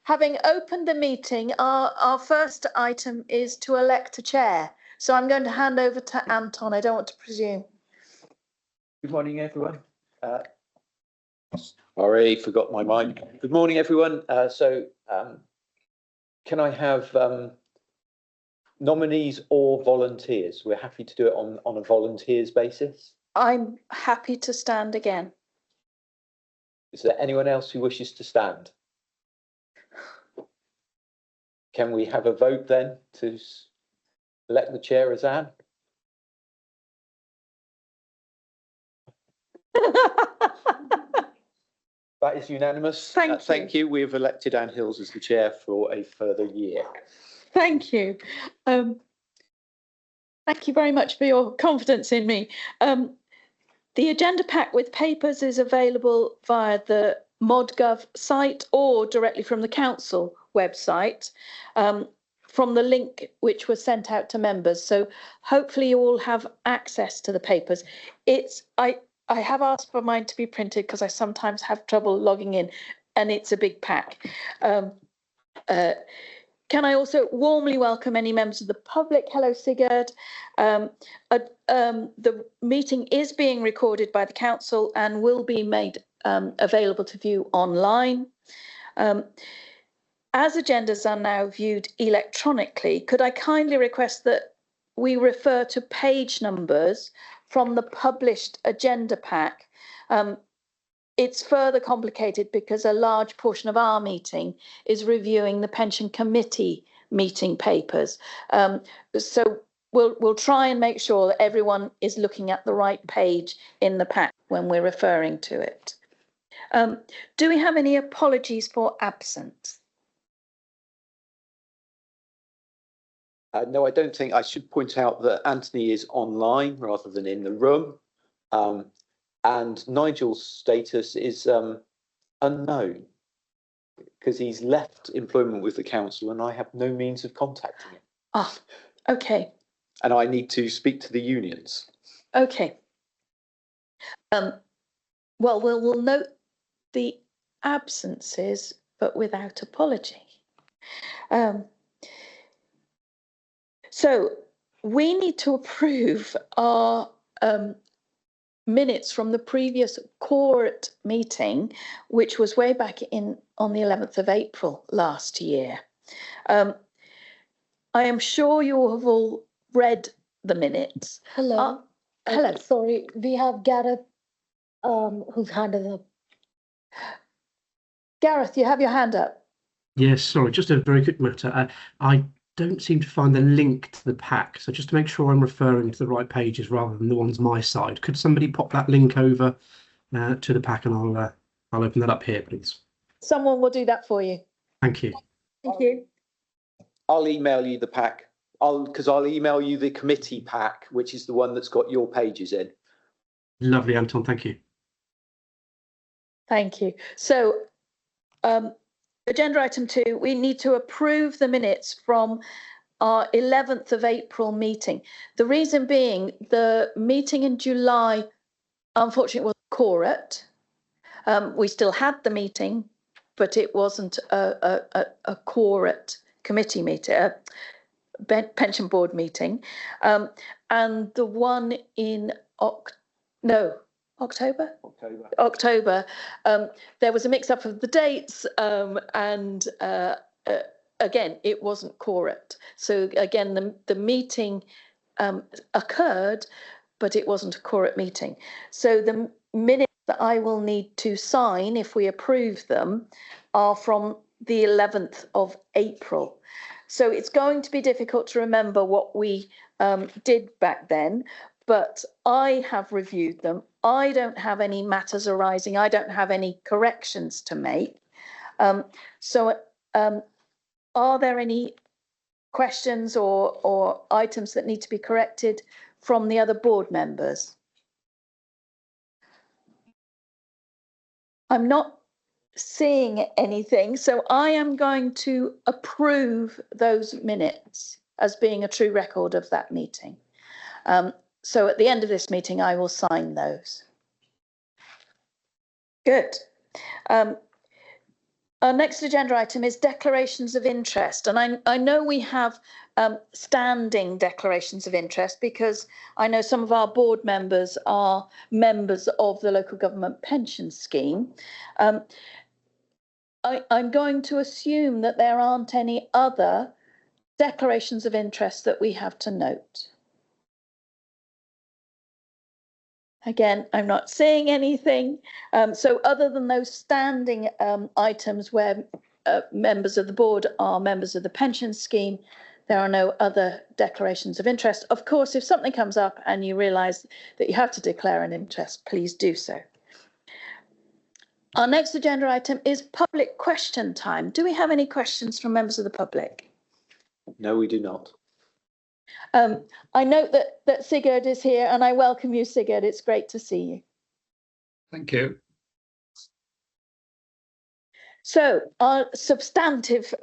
Having opened the meeting, our first item is to elect a chair. So I'm going to hand over to Anton. I don't want to presume. Good morning, everyone. Already forgot my mic. Good morning, everyone. Can I have nominees or volunteers? We're happy to do it on a volunteers basis. I'm happy to stand again. Is there anyone else who wishes to stand? Can we have a vote then to elect the chair as Anne? That is unanimous. Thank you. We have elected Anne Hills as the chair for a further year. Thank you. Thank you very much for your confidence in me. The agenda pack with papers is available via the ModGov site or directly from the council website, from the link which was sent out to members. So hopefully you all have access to the papers. I have asked for mine to be printed because I sometimes have trouble logging in, and it's a big pack. Can I also warmly welcome any members of the public? Hello, Sigurd. The meeting is being recorded by the council and will be made available to view online. As agendas are now viewed electronically, could I kindly request that we refer to page numbers from the published agenda pack? It's further complicated because a large portion of our meeting is reviewing the pension committee meeting papers. So we'll try and make sure that everyone is looking at the right page in the pack when we're referring to it. Do we have any apologies for absence? No, I don't think. I should point out that Anthony is online rather than in the room. And Nigel's status is unknown because he's left employment with the council and I have no means of contacting him. Ah, okay. And I need to speak to the unions. Okay. Well, we'll note the absences, but without apology. So we need to approve our minutes from the previous court meeting, which was way back on the 11th of April last year. I am sure you have all read the minutes. Hello. Hello. Sorry, we have Gareth, whose hand is up. Gareth, you have your hand up. Yes, sorry, just a very quick matter. I don't seem to find the link to the pack, so just to make sure I'm referring to the right pages rather than the ones my side, could somebody pop that link over to the pack, and I'll open that up here, please. Someone will do that for you. Thank you. Thank you. I'll email you the pack. I'll email you the committee pack, which is the one that's got your pages in. Lovely, Anton. Thank you. Thank you. So, agenda item 2, we need to approve the minutes from our 11th of April meeting. The reason being, the meeting in July, unfortunately, was quorate. We still had the meeting, but it wasn't a quorate committee meeting, pension board meeting. And the one in October, there was a mix-up of the dates, and again, it wasn't quorate. So again, the meeting occurred, but it wasn't a quorate meeting. So the minutes that I will need to sign, if we approve them, are from the 11th of April. So it's going to be difficult to remember what we did back then, but I have reviewed them. I don't have any matters arising. I don't have any corrections to make. So are there any questions or items that need to be corrected from the other board members? I'm not seeing anything, so I am going to approve those minutes as being a true record of that meeting. So at the end of this meeting, I will sign those. Good. Our next agenda item is declarations of interest. And I know we have standing declarations of interest because I know some of our board members are members of the local government pension scheme. I'm going to assume that there aren't any other declarations of interest that we have to note. Again, I'm not seeing anything. So other than those standing items where members of the board are members of the pension scheme, there are no other declarations of interest. Of course, if something comes up and you realise that you have to declare an interest, please do so. Our next agenda item is public question time. Do we have any questions from members of the public? No, we do not. I note that Sigurd is here and I welcome you, Sigurd. It's great to see you. Thank you. So our substantive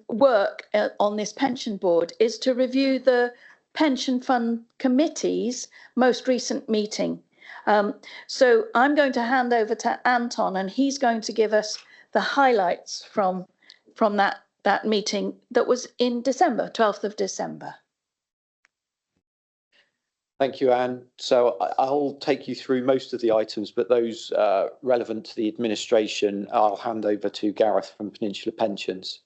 work on this pension board is to review the pension fund committee's most recent meeting. So I'm going to hand over to Anton and he's going to give us the highlights from that meeting that was in December, 12th of December. Thank you, Anne. So I'll take you through most of the items, but those relevant to the administration, I'll hand over to Gareth from Peninsula Pensions.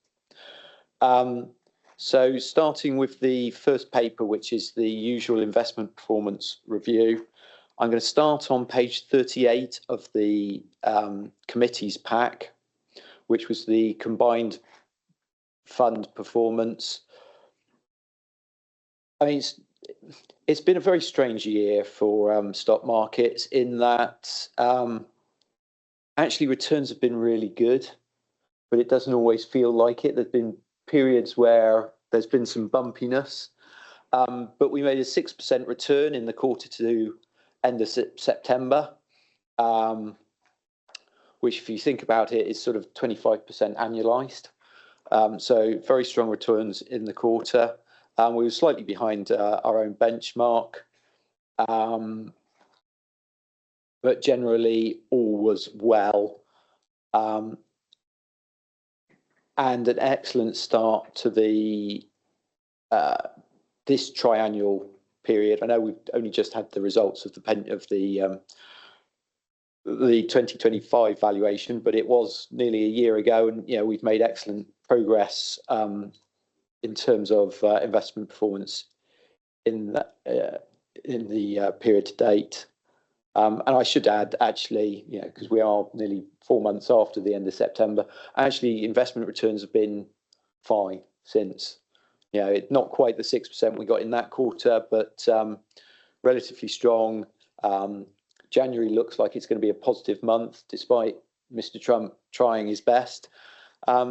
So starting with the first paper, which is the usual investment performance review, I'm going to start on page 38 of the committee's pack, which was the combined fund performance. I mean, it's been a very strange year for stock markets in that actually returns have been really good, but it doesn't always feel like it. There's been periods where there's been some bumpiness, but we made a 6% return in the quarter to end of September, which if you think about it is sort of 25% annualized. So very strong returns in the quarter. We were slightly behind our own benchmark, but generally all was well. And an excellent start to the this triennial period. I know we've only just had the results of the 2025 valuation, but it was nearly a year ago, and we've made excellent progress in terms of investment performance in the period to date. And I should add, actually, because we are nearly 4 months after the end of September, actually investment returns have been fine since. Not quite the 6% we got in that quarter, but relatively strong. January looks like it's going to be a positive month, despite Mr. Trump trying his best.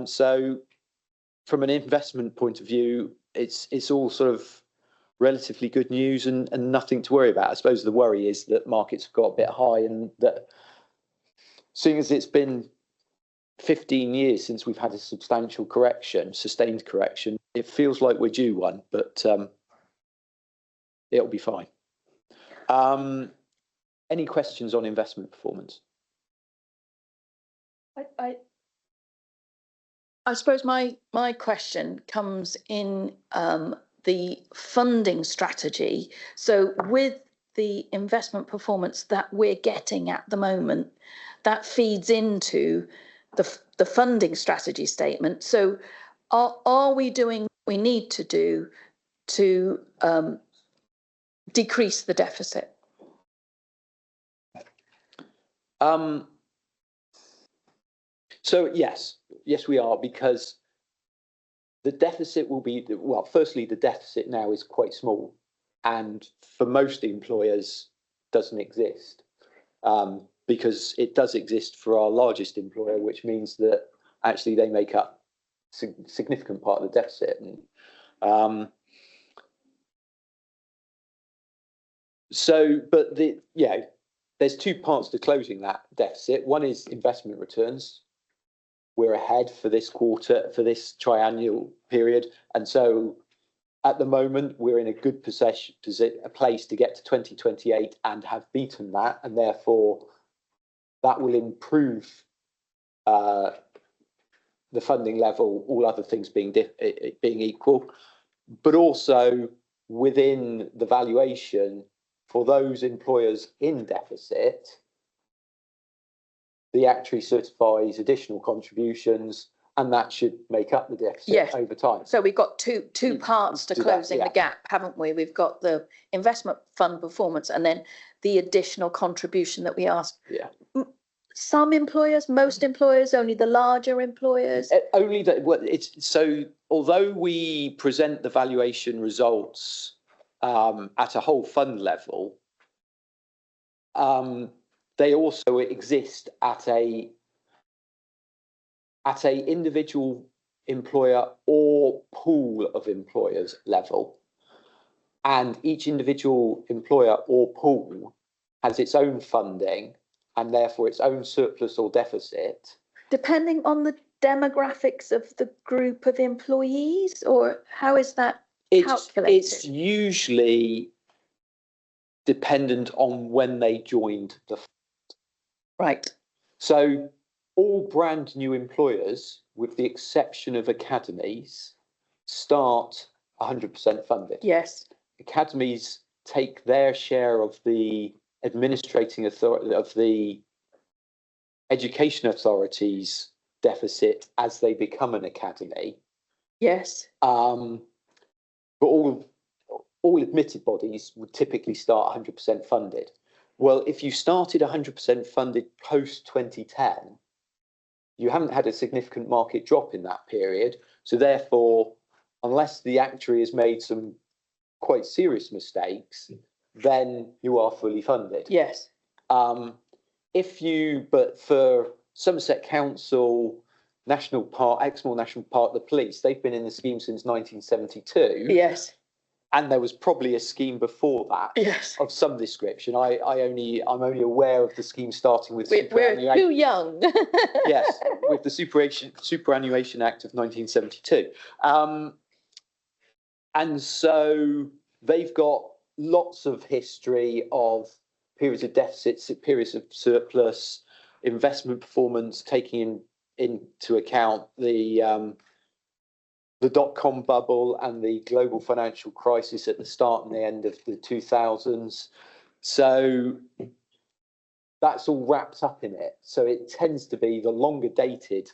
So from an investment point of view, it's all sort of relatively good news and nothing to worry about. I suppose the worry is that markets have got a bit high, and that seeing as it's been 15 years since we've had a substantial correction, sustained correction, it feels like we're due one, but it'll be fine. Any questions on investment performance? I suppose my question comes in the funding strategy. So with the investment performance that we're getting at the moment, that feeds into the funding strategy statement. So are we doing what we need to do to decrease the deficit? So yes, we are, because the deficit will be, well, firstly, the deficit now is quite small, and for most employers doesn't exist, because it does exist for our largest employer, which means that actually they make up a significant part of the deficit. And, but there's two parts to closing that deficit. One is investment returns. We're ahead for this quarter, for this triennial period. And so at the moment, we're in a good place to get to 2028 and have beaten that. And therefore, that will improve the funding level, all other things being equal, but also within the valuation for those employers in deficit, the actuary certifies additional contributions, and that should make up the deficit Yes. over time. So we've got two parts to Do that, closing yeah. the gap, haven't we? We've got the investment fund performance and then the additional contribution that we ask. Yeah. Some employers, most employers, only the larger employers. Only that. Well, it's so. Although we present the valuation results at a whole fund level, they also exist at a individual employer or pool of employers level, and each individual employer or pool has its own funding and therefore its own surplus or deficit. Depending on the demographics of the group of employees, or how is that calculated? It's usually dependent on when they joined the fund. Right. So all brand new employers, with the exception of academies, start 100% funded. Yes. Academies take their share of the administrating authority of the education authorities deficit as they become an academy. Yes. But all admitted bodies would typically start 100% funded. Well, if you started 100% funded post 2010, you haven't had a significant market drop in that period. So therefore, unless the actuary has made some quite serious mistakes, then you are fully funded. Yes. But for Somerset Council, National Park, Exmoor National Park, the police, they've been in the scheme since 1972. Yes. And there was probably a scheme before that. Yes. Of some description. I'm only aware of the scheme starting with We're too young. Yes, with the Superannuation Act of 1972. And so they've got lots of history of periods of deficits, periods of surplus, investment performance, taking into account the dot-com bubble and the global financial crisis at the start and the end of the 2000s. So that's all wrapped up in it. So it tends to be the longer dated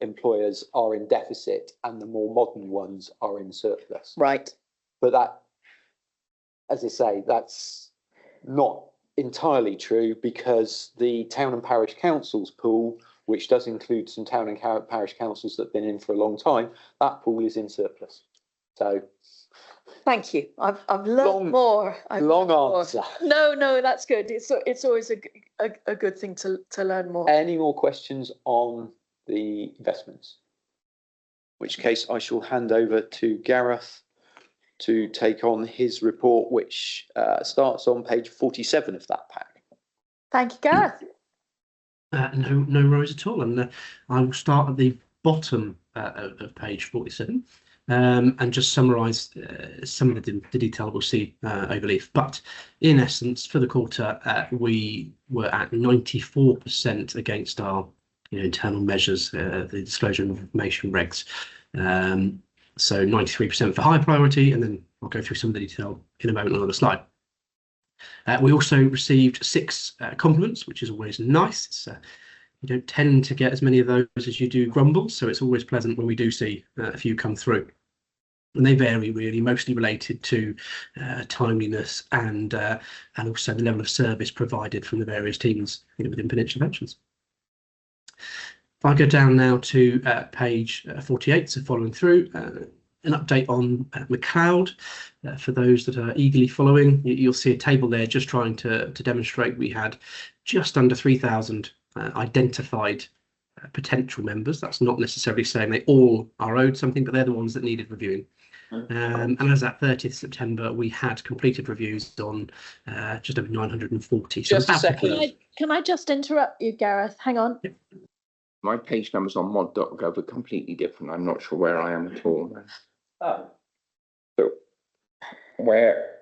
employers are in deficit and the more modern ones are in surplus. Right. But that, as I say, that's not entirely true, because the town and parish councils pool, which does include some town and parish councils that have been in for a long time, that pool is in surplus. So thank you. I've learned more. Long answer. No, that's good. It's always a good thing to learn more. Any more questions on the investments? In which case I shall hand over to Gareth to take on his report, which starts on page 47 of that pack. Thank you, Gareth. No worries at all. And I will start at the bottom of page 47 and just summarise some of the detail we'll see overleaf. But in essence, for the quarter, we were at 94% against our internal measures, the disclosure of information regs. So 93% for high priority, and then I'll go through some of the detail in a moment on another slide. We also received 6 compliments, which is always nice. You don't tend to get as many of those as you do grumbles, so it's always pleasant when we do see a few come through. And they vary really, mostly related to timeliness and also the level of service provided from the various teams within Peninsula Pensions. If I go down now to page 48, so following through, an update on McLeod. For those that are eagerly following, you'll see a table there just trying to demonstrate we had just under 3,000 identified potential members. That's not necessarily saying they all are owed something, but they're the ones that needed reviewing. And as at 30th September, we had completed reviews on just over 940. So Just a second. Can I just interrupt you, Gareth? Hang on. Yep. My page numbers on mod.gov are completely different. I'm not sure where I am at all. Oh. So where?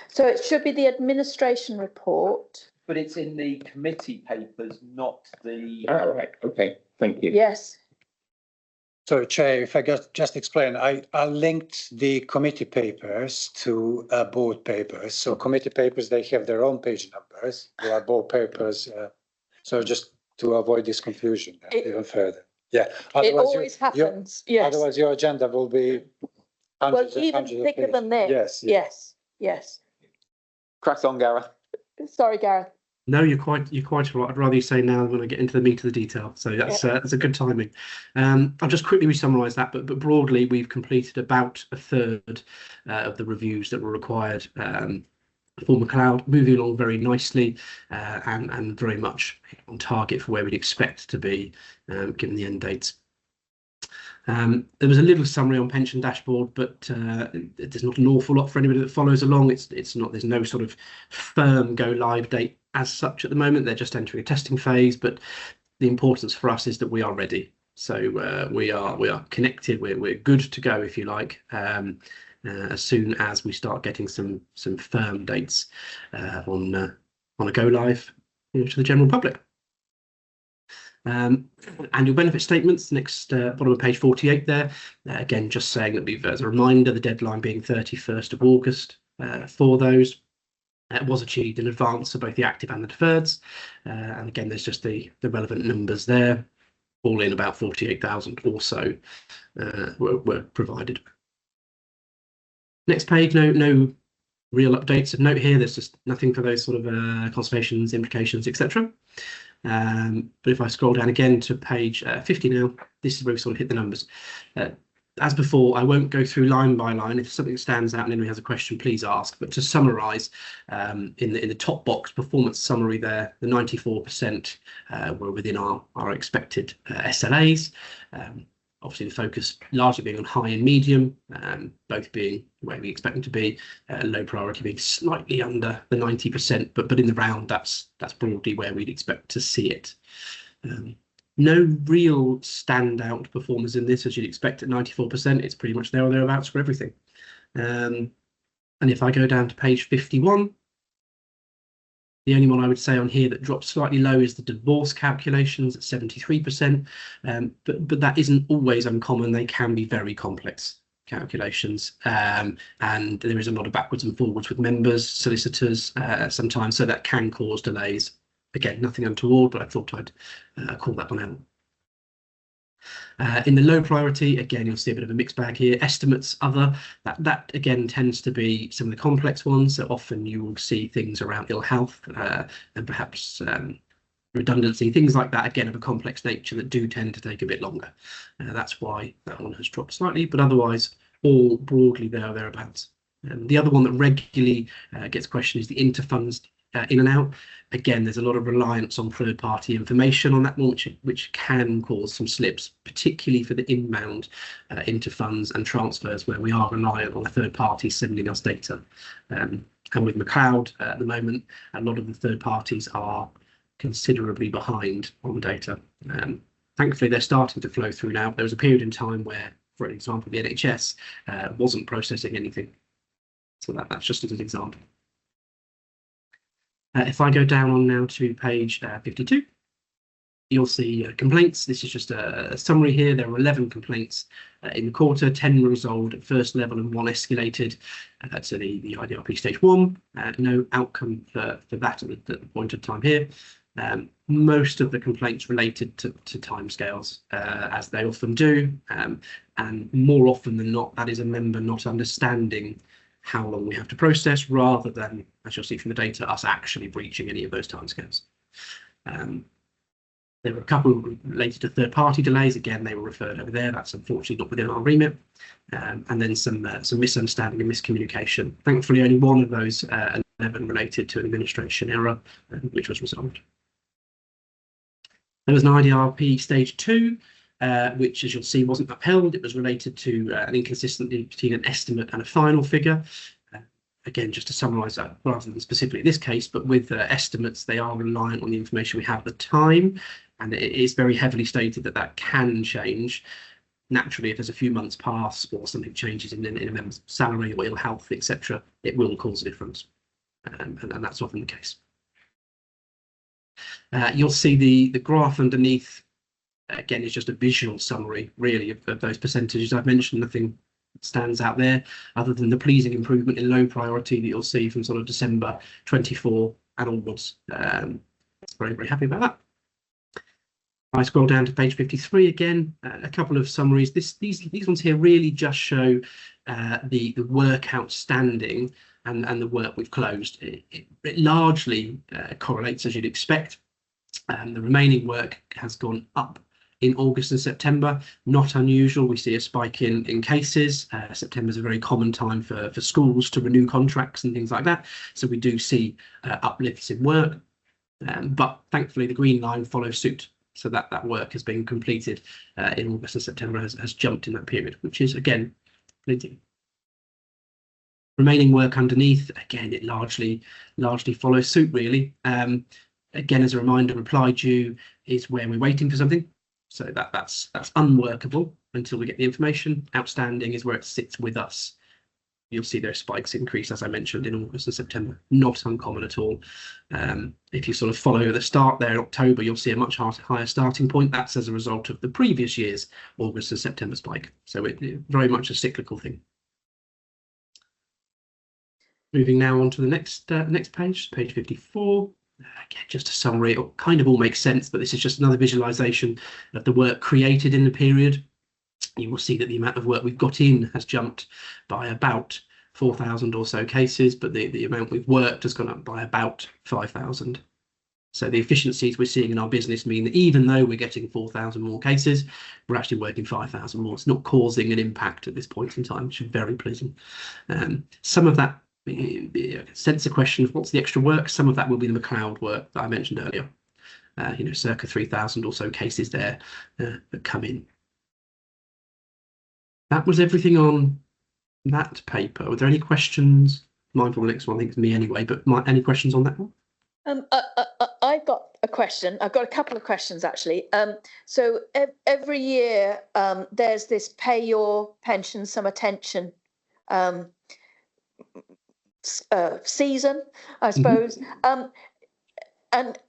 So it should be the administration report. But it's in the committee papers, not the. Oh, right. Okay. Thank you. Yes. So, Chair, if I just explain, I linked the committee papers to board papers. So committee papers, they have their own page numbers. There are board papers. So just to avoid this confusion even further. Yeah. It always happens, yes. Otherwise, your agenda will be hundreds and Even hundreds of thicker pages. than this. Yes. Crack on, Gareth. Sorry, Gareth. No, you're quite right. I'd rather you say now when I get into the meat of the detail. So that's a good timing. I'll just quickly re-summarise that, but broadly we've completed about a third of the reviews that were required for McLeod, moving along very nicely and very much on target for where we'd expect to be given the end dates. There was a little summary on pension dashboard, but there's not an awful lot for anybody that follows along. It's not, there's no sort of firm go live date as such at the moment. They're just entering a testing phase, but the importance for us is that we are ready. So we are connected. We're good to go, if you like, as soon as we start getting some firm dates on a go live to the general public. Annual benefit statements, next bottom of page 48 there. Again, just saying that we've, as a reminder, the deadline being 31st of August for those. It was achieved in advance of both the active and the deferreds. And again, there's just the relevant numbers there. All in about 48,000 or so were provided. Next page, no real updates of note here. There's just nothing for those sort of conservations, implications, etc. But if I scroll down again to page 50 now, this is where we sort of hit the numbers. As before, I won't go through line by line. If something stands out and anyone has a question, please ask. But to summarise, in the top box, performance summary there, the 94% were within our expected SLAs. Obviously, the focus largely being on high and medium, both being where we expect them to be. Low priority being slightly under the 90%, but in the round, that's broadly where we'd expect to see it. No real standout performers in this, as you'd expect at 94%. It's pretty much there or thereabouts for everything. And if I go down to page 51, the only one I would say on here that drops slightly low is the divorce calculations at 73%. But that isn't always uncommon. They can be very complex calculations. And there is a lot of backwards and forwards with members, solicitors sometimes, so that can cause delays. Again, nothing untoward, but I thought I'd call that one out. In the low priority, again, you'll see a bit of a mixed bag here. Estimates, other, that again tends to be some of the complex ones. So often you will see things around ill health and perhaps redundancy, things like that, again, of a complex nature that do tend to take a bit longer. That's why that one has dropped slightly, but otherwise all broadly there or thereabouts. The other one that regularly gets questioned is the interfunds in and out. Again, there's a lot of reliance on third-party information on that one, which can cause some slips, particularly for the inbound interfunds and transfers, where we are reliant on a third party sending us data. And with McLeod at the moment, a lot of the third parties are considerably behind on data. Thankfully, they're starting to flow through now. There was a period in time where, for example, the NHS wasn't processing anything. So that's just as an example. If I go down on now to page 52, you'll see complaints. This is just a summary here. There were 11 complaints in the quarter, 10 were resolved at first level and 1 escalated to the IDRP stage 1. No outcome for that at the point of time here. Most of the complaints related to timescales, as they often do, and more often than not, that is a member not understanding how long we have to process, rather than, as you'll see from the data, us actually breaching any of those timescales. There were a couple related to third-party delays. Again, they were referred over there. That's unfortunately not within our remit. And then some misunderstanding and miscommunication. Thankfully, only one of those 11 related to an administration error, which was resolved. There was an IDRP stage 2, which, as you'll see, wasn't upheld. It was related to an inconsistency between an estimate and a final figure. Again, just to summarise that, rather than specifically this case, but with estimates, they are reliant on the information we have at the time, and it is very heavily stated that that can change. Naturally, if there's a few months pass or something changes in a member's salary or ill health, etc., it will cause a difference, and that's often the case. You'll see the graph underneath again, it's just a visual summary, really, of those percentages I've mentioned. Nothing stands out there other than the pleasing improvement in low priority that you'll see from sort of December 24 and onwards. Very, very happy about that. I scroll down to page 53 again, a couple of summaries. These ones here really just show the work outstanding and the work we've closed. It largely correlates as you'd expect. The remaining work has gone up in August and September. Not unusual. We see a spike in cases. September is a very common time for schools to renew contracts and things like that. So we do see uplifts in work. But thankfully, the green line follows suit. So that work has been completed in August and September, has jumped in that period, which is, again, pleasing. Remaining work underneath, again, it largely follows suit, really. Again, as a reminder, reply due is where we're waiting for something. So that's unworkable until we get the information. Outstanding is where it sits with us. You'll see those spikes increase, as I mentioned, in August and September. Not uncommon at all. If you sort of follow the start there in October, you'll see a much higher starting point. That's as a result of the previous year's August and September spike. So it very much a cyclical thing. Moving now on to the next page, page 54. Again, just a summary. It kind of all makes sense, but this is just another visualization of the work created in the period. You will see that the amount of work we've got in has jumped by about 4,000 or so cases, but the amount we've worked has gone up by about 5,000. So the efficiencies we're seeing in our business mean that even though we're getting 4,000 more cases, we're actually working 5,000 more. It's not causing an impact at this point in time, which is very pleasing. Some of that sensor question of what's the extra work, some of that will be the McLeod work that I mentioned earlier. Circa 3,000 or so cases there that come in. That was everything on that paper. Were there any questions? Mindful the next one, I think it's me anyway, but any questions on that one? I've got a question. I've got a couple of questions, actually. So every year there's this pay your pension some attention season, I suppose. And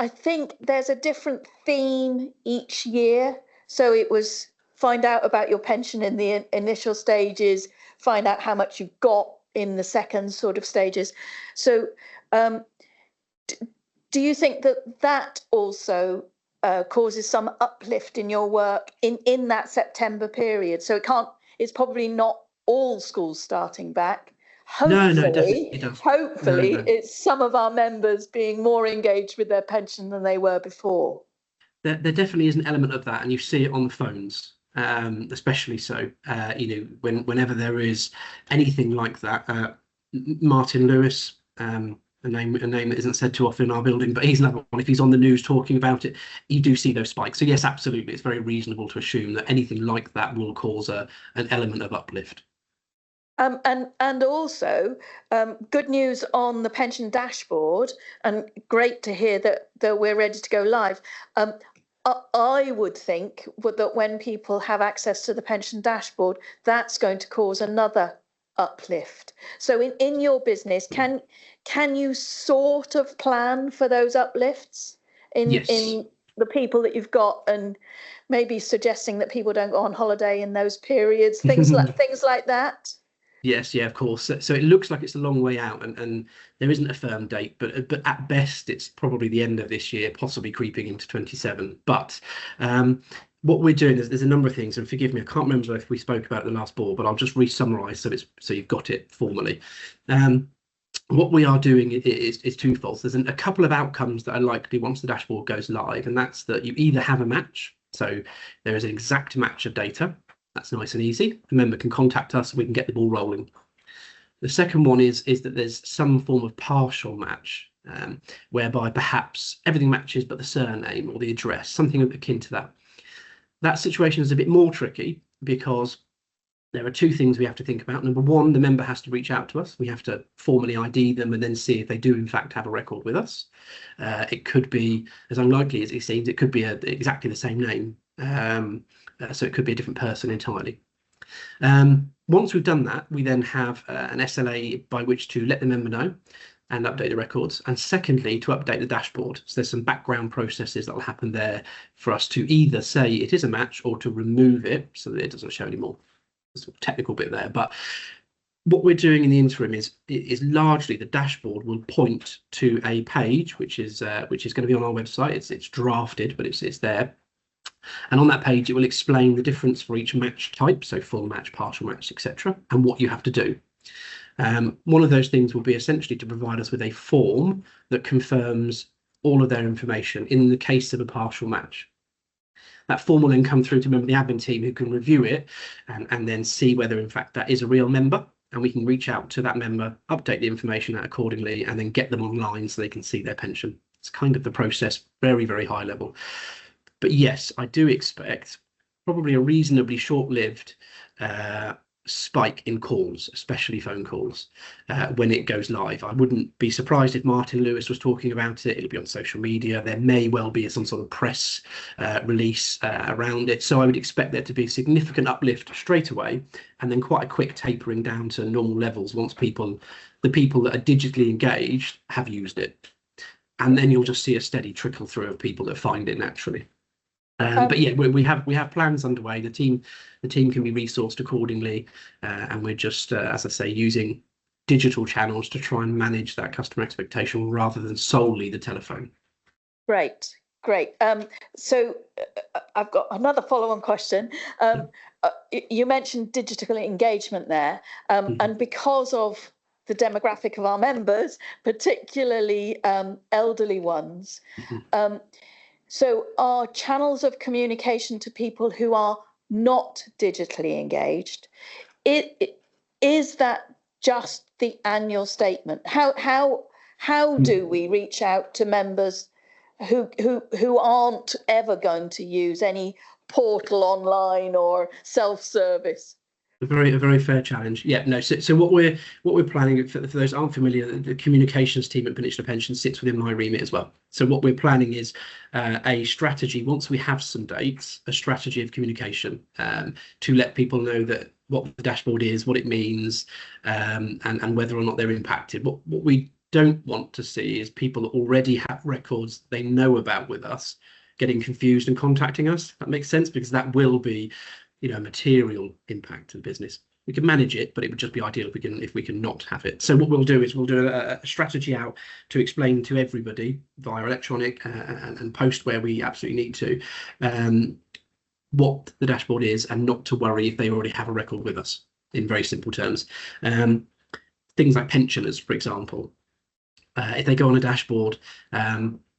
I think there's a different theme each year. So it was find out about your pension in the initial stages, find out how much you've got in the second sort of stages. So do you think that also causes some uplift in your work in that September period? So it's probably not all schools starting back. Hopefully, no, definitely it does. Hopefully, it's some of our members being more engaged with their pension than they were before. There definitely is an element of that, and you see it on the phones, especially so. Whenever there is anything like that, Martin Lewis, a name that isn't said too often in our building, but he's another one. If he's on the news talking about it, you do see those spikes. So yes, absolutely, it's very reasonable to assume that anything like that will cause an element of uplift. And also good news on the pension dashboard, and great to hear that we're ready to go live. I would think that when people have access to the pension dashboard, that's going to cause another uplift. So in your business, can you sort of plan for those uplifts in the people that you've got, and maybe suggesting that people don't go on holiday in those periods, things like that? Yes, yeah, of course. So it looks like it's a long way out, and there isn't a firm date, but at best it's probably the end of this year, possibly creeping into 27. But what we're doing is there's a number of things, and forgive me, I can't remember if we spoke about it the last board, but I'll just re-summarise so you've got it formally. What we are doing is twofold. There's a couple of outcomes that are likely once the dashboard goes live, and that's that you either have a match, so there is an exact match of data. That's nice and easy. A member can contact us and we can get the ball rolling. The second one is that there's some form of partial match, whereby perhaps everything matches but the surname or the address, something akin to that. That situation is a bit more tricky because there are two things we have to think about. Number one, the member has to reach out to us. We have to formally ID them and then see if they do in fact have a record with us. It could be, as unlikely as it seems, it could be exactly the same name. So it could be a different person entirely. Once we've done that, we then have an SLA by which to let the member know and update the records. And secondly, to update the dashboard. So there's some background processes that will happen there for us to either say it is a match or to remove it so that it doesn't show anymore. There's a technical bit there, but what we're doing in the interim is largely the dashboard will point to a page which is going to be on our website. It's drafted, but it's there. And on that page, it will explain the difference for each match type, so full match, partial match, etc., and what you have to do. One of those things will be essentially to provide us with a form that confirms all of their information in the case of a partial match. That form will then come through to a member of the admin team who can review it and then see whether in fact that is a real member, and we can reach out to that member, update the information accordingly, and then get them online so they can see their pension. It's kind of the process, very, very high level. But yes, I do expect probably a reasonably short-lived spike in calls, especially phone calls, when it goes live. I wouldn't be surprised if Martin Lewis was talking about it. It'll be on social media. There may well be some sort of press release around it. So I would expect there to be a significant uplift straight away, and then quite a quick tapering down to normal levels once the people that are digitally engaged have used it. And then you'll just see a steady trickle through of people that find it naturally. But yeah, we have plans underway. The team can be resourced accordingly, and we're just, as I say, using digital channels to try and manage that customer expectation rather than solely the telephone. Great. So I've got another follow-on question. You mentioned digital engagement there, and because of the demographic of our members, particularly elderly ones. So our channels of communication to people who are not digitally engaged, is that just the annual statement? How do we reach out to members who aren't ever going to use any portal online or self-service? A very fair challenge. Yeah, no. So what we're planning for those who aren't familiar, the communications team at Peninsula Pension sits within my remit as well. So what we're planning is a strategy. Once we have some dates, a strategy of communication to let people know that what the dashboard is, what it means, and whether or not they're impacted. What we don't want to see is people that already have records they know about with us getting confused and contacting us. That makes sense, because that will be, material impact to the business. We can manage it, but it would just be ideal if we can not have it. So what we'll do is we'll do a strategy out to explain to everybody via electronic and post where we absolutely need to what the dashboard is, and not to worry if they already have a record with us, in very simple terms. Things like pensioners, for example, if they go on a dashboard,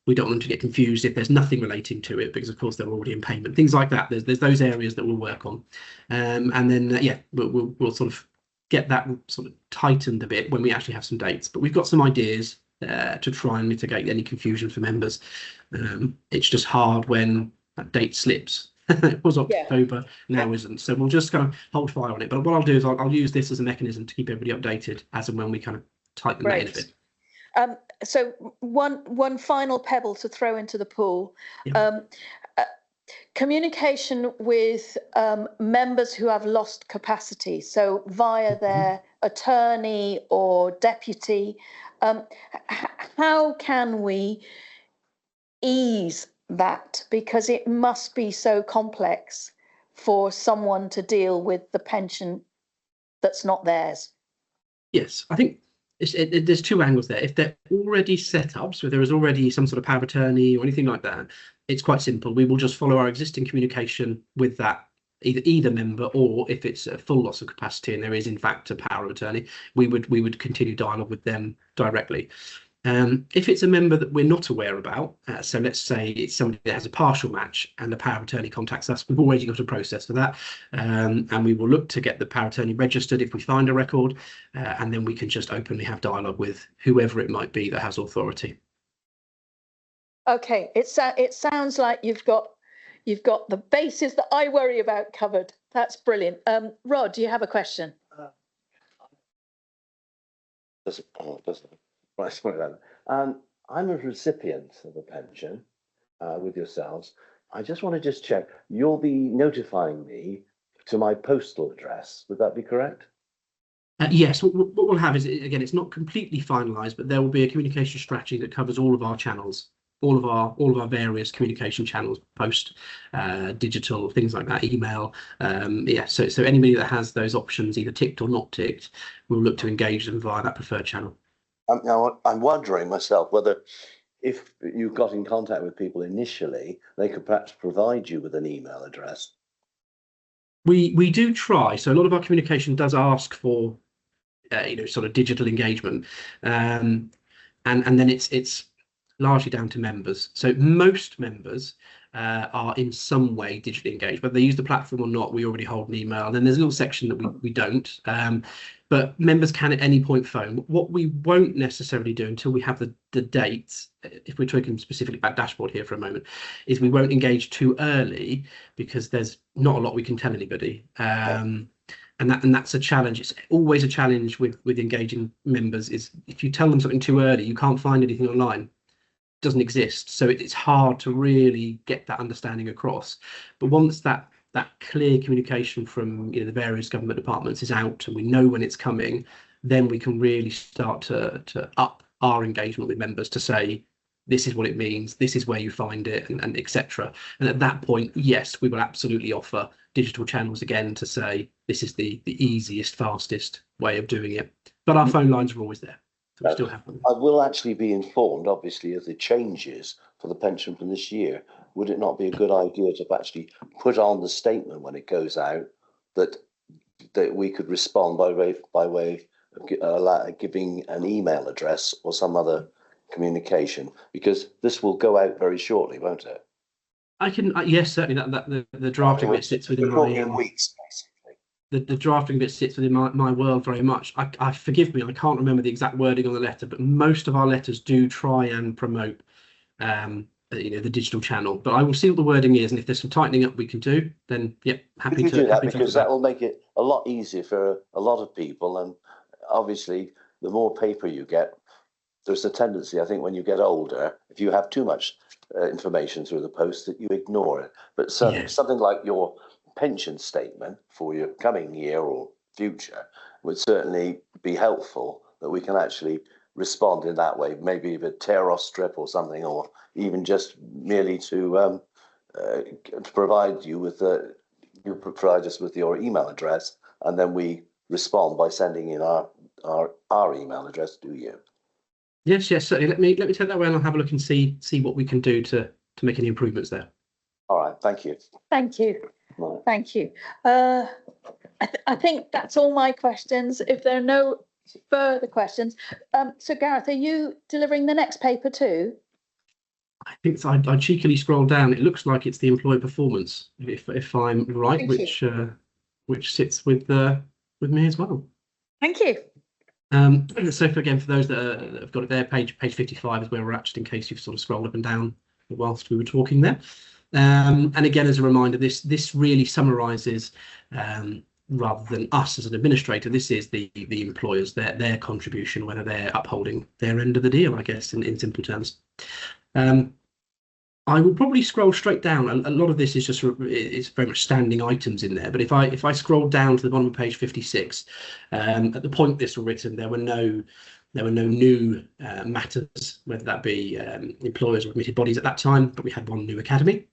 we don't want them to get confused if there's nothing relating to it, because of course they're already in payment. Things like that. There's those areas that we'll work on, and then we'll sort of get that sort of tightened a bit when we actually have some dates. But we've got some ideas to try and mitigate any confusion for members. It's just hard when that date slips. It was October, now isn't. So we'll just kind of hold fire on it. But what I'll do is I'll use this as a mechanism to keep everybody updated as and when we kind of tighten that in a bit. So one final pebble to throw into the pool. Communication with members who have lost capacity, so via their attorney or deputy. How can we ease that? Because it must be so complex for someone to deal with the pension that's not theirs. Yes, I think there's two angles there. If they're already set up, so there is already some sort of power of attorney or anything like that, it's quite simple. We will just follow our existing communication with that either member, or if it's a full loss of capacity and there is in fact a power of attorney, we would continue dialogue with them directly. If it's a member that we're not aware about, so let's say it's somebody that has a partial match and the power of attorney contacts us, we've already got a process for that, and we will look to get the power of attorney registered if we find a record, and then we can just openly have dialogue with whoever it might be that has authority. Okay, it sounds like you've got the bases that I worry about covered. That's brilliant. Rod, do you have a question? I'm a recipient of a pension with yourselves. I just want to check, you'll be notifying me to my postal address. Would that be correct? Yes, what we'll have is, again, it's not completely finalised, but there will be a communication strategy that covers all of our channels, all of our various communication channels, post, digital, things like that, email. Yeah, so anybody that has those options, either ticked or not ticked, we'll look to engage them via that preferred channel. Now, I'm wondering myself whether if you got in contact with people initially, they could perhaps provide you with an email address. We do try. So a lot of our communication does ask for, sort of digital engagement, and then it's largely down to members. So most members are in some way digitally engaged, whether they use the platform or not. We already hold an email, and then there's a little section that we don't. But members can at any point phone. What we won't necessarily do until we have the dates, if we're talking specifically about dashboard here for a moment, is we won't engage too early, because there's not a lot we can tell anybody. And that's a challenge. It's always a challenge with engaging members, is if you tell them something too early, you can't find anything online. It doesn't exist. So it's hard to really get that understanding across. But once that clear communication from the various government departments is out, and we know when it's coming, then we can really start to up our engagement with members to say, this is what it means, this is where you find it, and etc. And at that point, yes, we will absolutely offer digital channels again to say this is the easiest, fastest way of doing it. But our phone lines are always there. So we still have them. I will actually be informed, obviously, of the changes for the pension from this year. Would it not be a good idea to actually put on the statement when it goes out that we could respond by way of giving an email address or some other communication, because this will go out very shortly, won't it? I can, yes, certainly. That the drafting bit sits within my weeks, basically. The drafting bit sits within my world very much. I forgive me, I can't remember the exact wording on the letter, but most of our letters do try and promote the digital channel. But I will see what the wording is, and if there's some tightening up we can do, then yep, happy to do that, happy to because that will make it a lot easier for a lot of people. And obviously, the more paper you get, there's a tendency, I think, when you get older, if you have too much information through the post, that you ignore it. But something like your pension statement for your coming year or future would certainly be helpful, that we can actually respond in that way, maybe a tear off strip or something, or even just merely to provide you with provide us with your email address, and then we respond by sending in our email address to you. Yes, certainly. Let me take that away, and I'll have a look and see what we can do to make any improvements there. All right, thank you. Thank you. Right. Thank you. I think that's all my questions. If there are no further questions, so Gareth, are you delivering the next paper too? I think so. I cheekily scroll down. It looks like it's the employee performance, if I'm right, which sits with me as well. Thank you. So for those that have got it there, page 55 is where we're at, just in case you've sort of scrolled up and down whilst we were talking there. And again, as a reminder, this really summarises, rather than us as an administrator, this is the employers, their contribution, whether they're upholding their end of the deal, I guess, in simple terms. I will probably scroll straight down. A lot of this is just it's very much standing items in there. But if I scroll down to the bottom of page 56, at the point this was written, there were no new matters, whether that be employers or admitted bodies at that time. But we had one new academy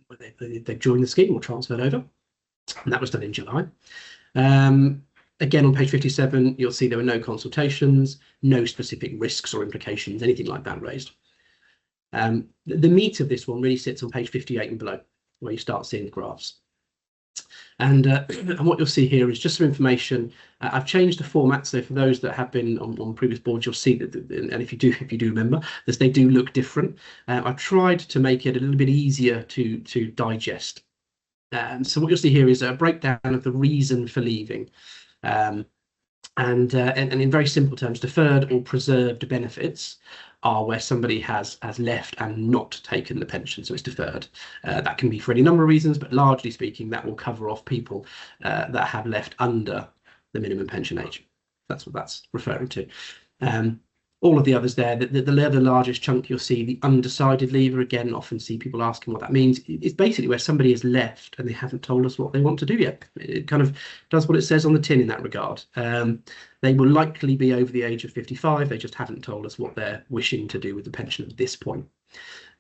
where they joined the scheme or transferred over, and that was done in July. Again, on page 57, you'll see there were no consultations, no specific risks or implications, anything like that raised. The meat of this one really sits on page 58 and below, where you start seeing the graphs. And what you'll see here is just some information. I've changed the format, so for those that have been on previous boards, you'll see that, and if you do remember, that they do look different. I've tried to make it a little bit easier to digest. So what you'll see here is a breakdown of the reason for leaving. And in very simple terms, deferred or preserved benefits are where somebody has left and not taken the pension, so it's deferred. That can be for any number of reasons, but largely speaking, that will cover off people that have left under the minimum pension age. That's what that's referring to. all of the others there, the largest chunk, you'll see the undecided leaver. Again, often see people asking what that means. It's basically where somebody has left and they haven't told us what they want to do yet. It kind of does what it says on the tin in that regard. They will likely be over the age of 55. They just haven't told us what they're wishing to do with the pension at this point.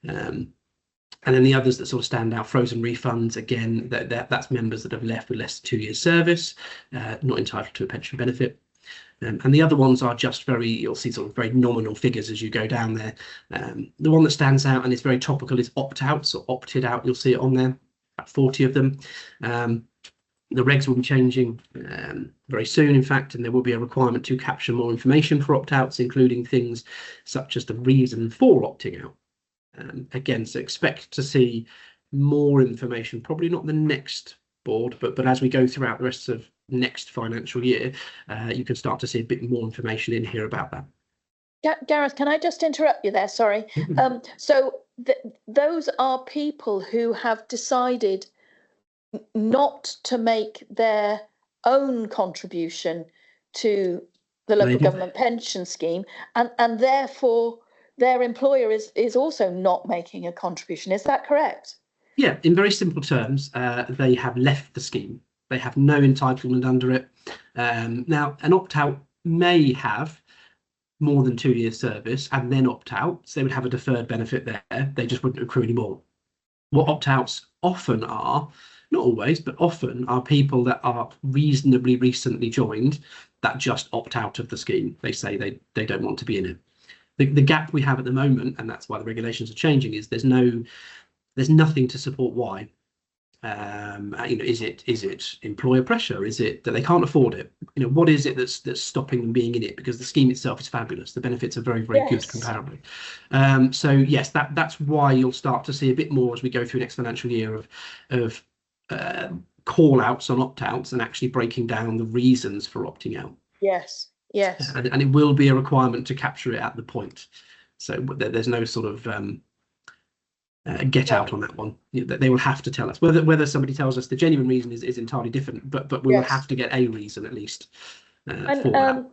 And then the others that sort of stand out, frozen refunds, again, that's members that have left with less than 2 years service, not entitled to a pension benefit. And the other ones are just you'll see sort of very nominal figures as you go down there. The one that stands out and is very topical is opt-outs or opted out. You'll see it on there, about 40 of them. The regs will be changing very soon, in fact, and there will be a requirement to capture more information for opt-outs, including things such as the reason for opting out. Again, so expect to see more information, probably not the next board, but as we go throughout the rest of next financial year, you can start to see a bit more information in here about that. Gareth, can I just interrupt you there? Sorry. So those are people who have decided not to make their own contribution to the local government pension scheme, and therefore their employer is also not making a contribution. Is that correct? Yeah, in very simple terms, they have left the scheme. They have no entitlement under it. Now, an opt-out may have more than 2 years service and then opt out, so they would have a deferred benefit there. They just wouldn't accrue anymore. What opt-outs often are, not always, but often are people that are reasonably recently joined that just opt out of the scheme. They say they don't want to be in it. The gap we have at the moment, and that's why the regulations are changing, is there's nothing to support why. Is it employer pressure? Is it that they can't afford it? What is it that's stopping them being in it? Because the scheme itself is fabulous. The benefits are very, very good comparably. So yes, that's why you'll start to see a bit more as we go through next financial year of call outs on opt outs and actually breaking down the reasons for opting out. Yes. And it will be a requirement to capture it at the point. So there's no sort of get out on that one. They will have to tell us whether somebody tells us the genuine reason is entirely different, but we will have to get a reason at least for that.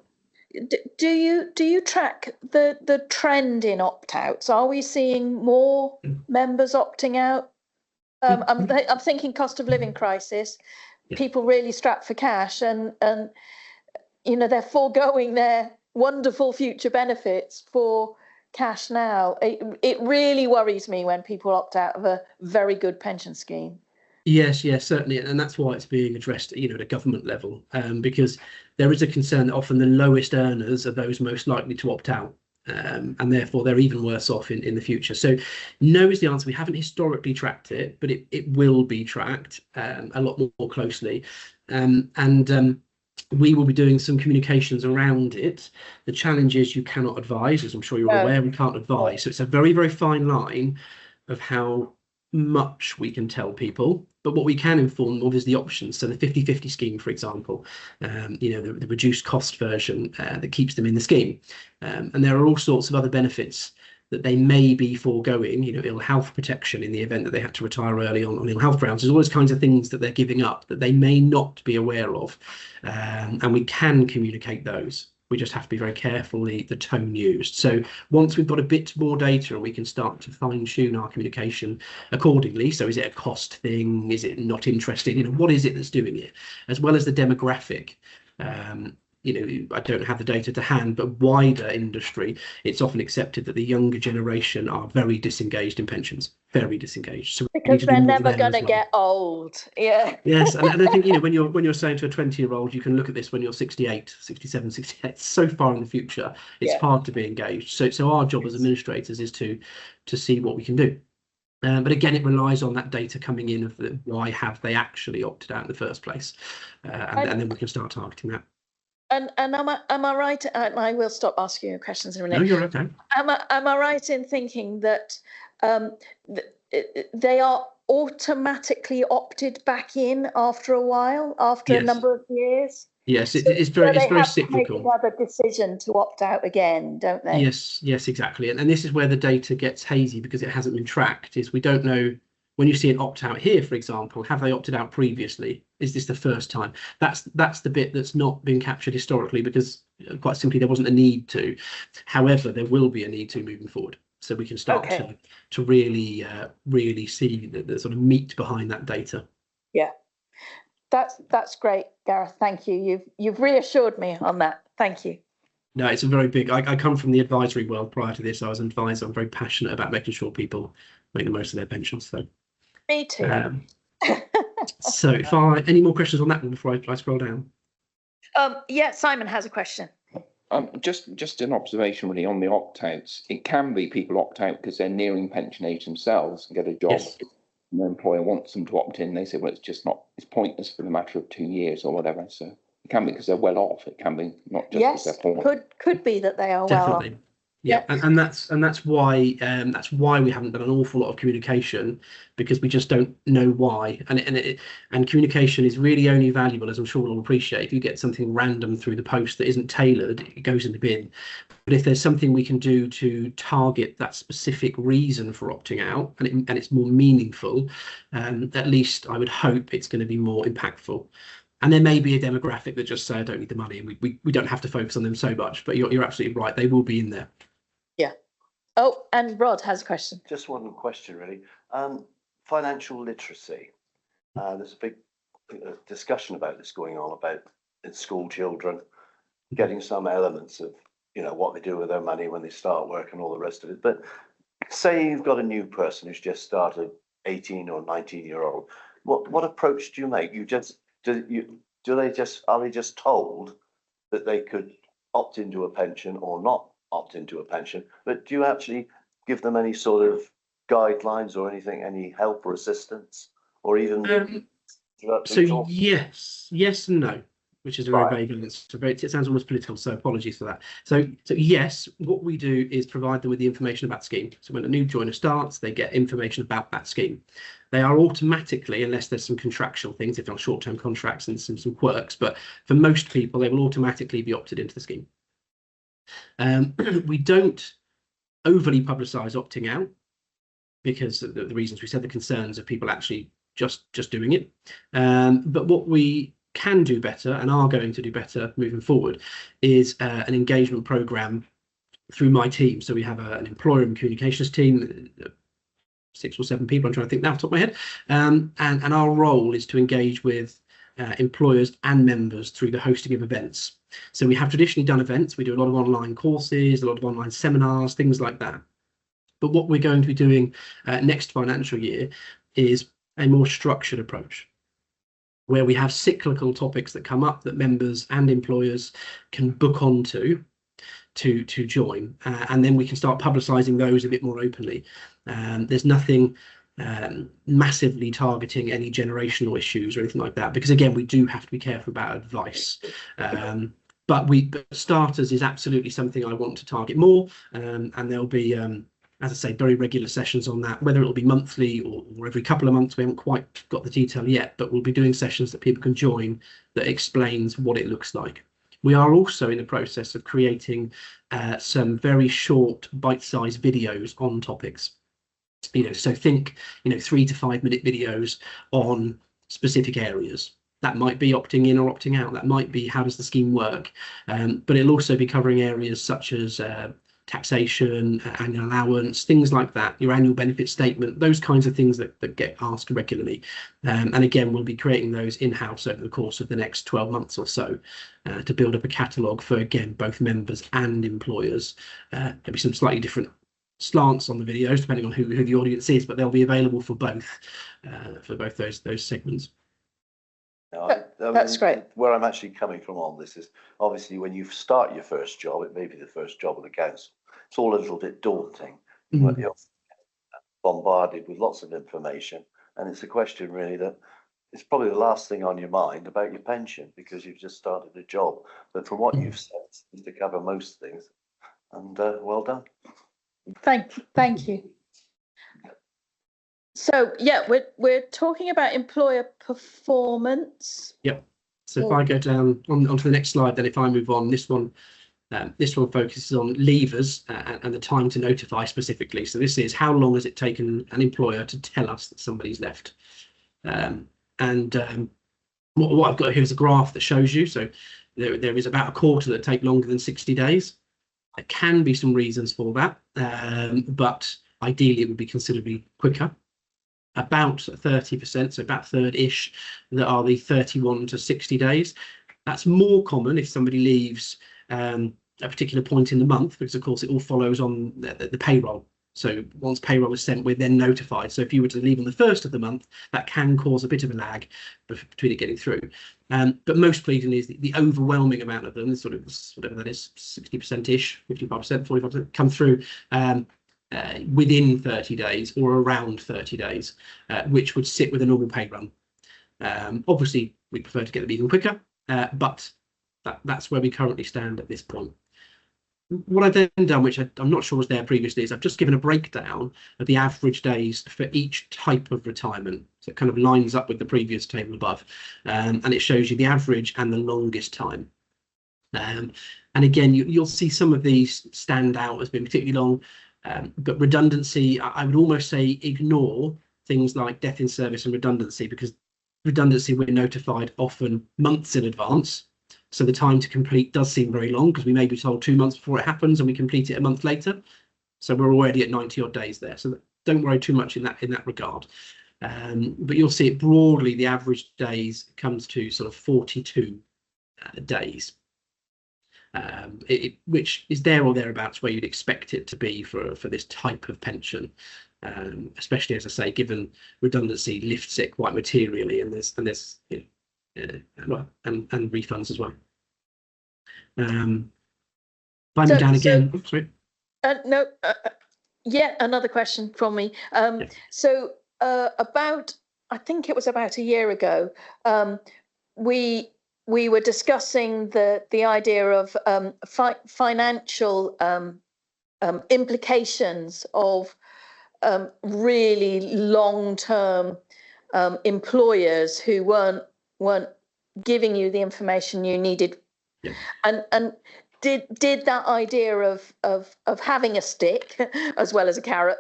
Do you track the trend in opt-outs? Are we seeing more members opting out? I'm thinking cost of living crisis, people really strapped for cash, and they're foregoing their wonderful future benefits for cash now. It really worries me when people opt out of a very good pension scheme. Yes, certainly, and that's why it's being addressed, at a government level, because there is a concern that often the lowest earners are those most likely to opt out, and therefore they're even worse off in the future. So no is the answer. We haven't historically tracked it, but it will be tracked a lot more closely, and we will be doing some communications around it. The challenge is you cannot advise, as I'm sure you're aware, we can't advise. So it's a very, very fine line of how much we can tell people, but what we can inform of is the options. So the 50/50 scheme, for example, the reduced cost version that keeps them in the scheme. And there are all sorts of other benefits that they may be foregoing, ill health protection in the event that they had to retire early on ill health grounds. There's all those kinds of things that they're giving up that they may not be aware of. And we can communicate those. We just have to be very careful the tone used. So once we've got a bit more data and we can start to fine tune our communication accordingly. So is it a cost thing? Is it not interested? What is it that's doing it? As well as the demographic. I don't have the data to hand, but wider industry, it's often accepted that the younger generation are very disengaged in pensions, very disengaged. So because they're never going to get old. Yeah. Yes, and I think when you're saying to a 20-year-old, you can look at this when you're 68, 67, 68. So far in the future, it's hard to be engaged. So our job as administrators is to see what we can do. But again, it relies on that data coming in of why have they actually opted out in the first place, and then we can start targeting that. And am I right? And I will stop asking you questions in a minute. No, you're okay. Am I right in thinking that they are automatically opted back in after a while, after a number of years? Yes, it's very cyclical. They have another decision to opt out again, don't they? Yes, exactly. And this is where the data gets hazy because it hasn't been tracked. Is we don't know When you see an opt-out here, for example, have they opted out previously? Is this the first time? That's the bit that's not been captured historically, because quite simply there wasn't a need to. However, there will be a need to moving forward. So we can start to really really see the sort of meat behind that data. Yeah, that's great, Gareth. Thank you. You've reassured me on that. Thank you. No, it's a very big. I come from the advisory world. Prior to this, I was an advisor. I'm very passionate about making sure people make the most of their pensions. So me too. So if any more questions on that one before I scroll down? Yeah, Simon has a question. Just an observation really on the opt-outs. It can be people opt out because they're nearing pension age themselves and get a job. Yes. And the employer wants them to opt in. They say, well, it's pointless for the matter of 2 years or whatever. So it can be because they're well off. It can be not just because Yes, they're poor. could be that they are Definitely. well. Yeah, and that's why we haven't done an awful lot of communication, because we just don't know why. And communication is really only valuable, as I'm sure we'll appreciate. If you get something random through the post that isn't tailored, it goes in the bin. But if there's something we can do to target that specific reason for opting out, and it's more meaningful, at least I would hope it's going to be more impactful. And there may be a demographic that just say, I don't need the money, and we don't have to focus on them so much. But you're absolutely right; they will be in there. Yeah. Oh, and Rod has a question. Just one question, really. Financial literacy. There's a big discussion about this going on about school children getting some elements of, what they do with their money when they start work and all the rest of it. But say you've got a new person who's just started, 18 or 19-year-old. What approach do you make? Are they just told that they could opt into a pension or not opt into a pension? But do you actually give them any sort of guidelines or anything, any help or assistance, or even? So yes and no, which is a very vague answer. It sounds almost political, so apologies for that. So yes, what we do is provide them with the information about the scheme. So when a new joiner starts, they get information about that scheme. They are automatically, unless there's some contractual things, if they're on short-term contracts and some quirks, but for most people, they will automatically be opted into the scheme. We don't overly publicise opting out, because of the reasons we said, the concerns of people actually just doing it. But what we can do better, and are going to do better moving forward, is an engagement programme through my team. So we have an employer and communications team, 6 or 7 people, I'm trying to think now off the top of my head. And our role is to engage with employers and members through the hosting of events. So we have traditionally done events. We do a lot of online courses, a lot of online seminars, things like that. But what we're going to be doing next financial year is a more structured approach, where we have cyclical topics that come up that members and employers can book onto to join, and then we can start publicising those a bit more openly. There's nothing massively targeting any generational issues or anything like that, because again, we do have to be careful about advice. But starters is absolutely something I want to target more, and there'll be, as I say, very regular sessions on that, whether it'll be monthly or every couple of months. We haven't quite got the detail yet, but we'll be doing sessions that people can join that explains what it looks like. We are also in the process of creating some very short bite-sized videos on topics. So think, 3 to 5 minute videos on specific areas. That might be opting in or opting out. That might be how does the scheme work. But it'll also be covering areas such as taxation, annual allowance, things like that, your annual benefit statement, those kinds of things that get asked regularly. And again, we'll be creating those in-house over the course of the next 12 months or so to build up a catalogue for, again, both members and employers. There'll be some slightly different slants on the videos depending on who the audience is, but they'll be available for both those segments. That's great. Where I'm actually coming from on this is, obviously, when you start your first job, it may be the first job of the council. It's all a little bit daunting. When you're bombarded with lots of information, and it's a question really that it's probably the last thing on your mind about your pension, because you've just started a job. But from what you've said, it seems to cover most things. And well done. Thank you. So yeah, we're talking about employer performance. Yep. So if I go down onto the next slide, then if I move on, this one This one focuses on leavers and the time to notify specifically. So this is how long has it taken an employer to tell us that somebody's left. What I've got here is a graph that shows you. So there is about a quarter that take longer than 60 days. There can be some reasons for that, but ideally it would be considerably quicker. About 30%, so about a third-ish, that are the 31 to 60 days. That's more common if somebody leaves a particular point in the month, because of course it all follows on the payroll. So once payroll is sent, we're then notified. So if you were to leave on the 1st of the month, that can cause a bit of a lag between it getting through. But most pleasingly is the overwhelming amount of them, sort of whatever that is, 60%-ish, 55%, 45%, come through within 30 days or around 30 days, which would sit with a normal pay run. Obviously, we prefer to get them even quicker, but that's where we currently stand at this point. What I've then done, which I'm not sure was there previously, is I've just given a breakdown of the average days for each type of retirement. So it kind of lines up with the previous table above, and it shows you the average and the longest time. And again, you'll see some of these stand out as being particularly long, but redundancy, I would almost say ignore things like death in service and redundancy, because redundancy we're notified often months in advance. So the time to complete does seem very long, because we may be told 2 months before it happens and we complete it a month later. So we're already at 90 odd days there. So don't worry too much in that regard. But you'll see it broadly, the average days comes to sort of 42 days, which is there or thereabouts where you'd expect it to be for this type of pension. Especially, as I say, given redundancy lifts it quite materially, and there's and refunds as well. Down again. Sorry. No, yet another question from me. Yeah. So about, I think it was about a year ago, we were discussing the idea of financial implications of really long-term employers who weren't giving you the information you needed. Yeah. And did that idea of having a stick as well as a carrot,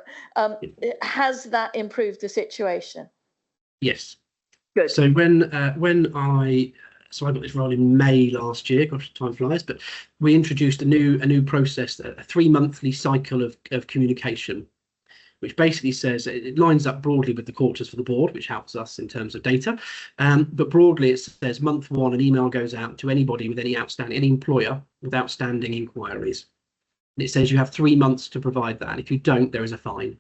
has that improved the situation? Yes. Good. So when I got this role in May last year, gosh, time flies, but we introduced a new process, a 3-monthly cycle of communication, which basically says it lines up broadly with the quarters for the board, which helps us in terms of data. But broadly, it says month 1, an email goes out to anybody with any employer with outstanding inquiries. And it says you have 3 months to provide that. And if you don't, there is a fine.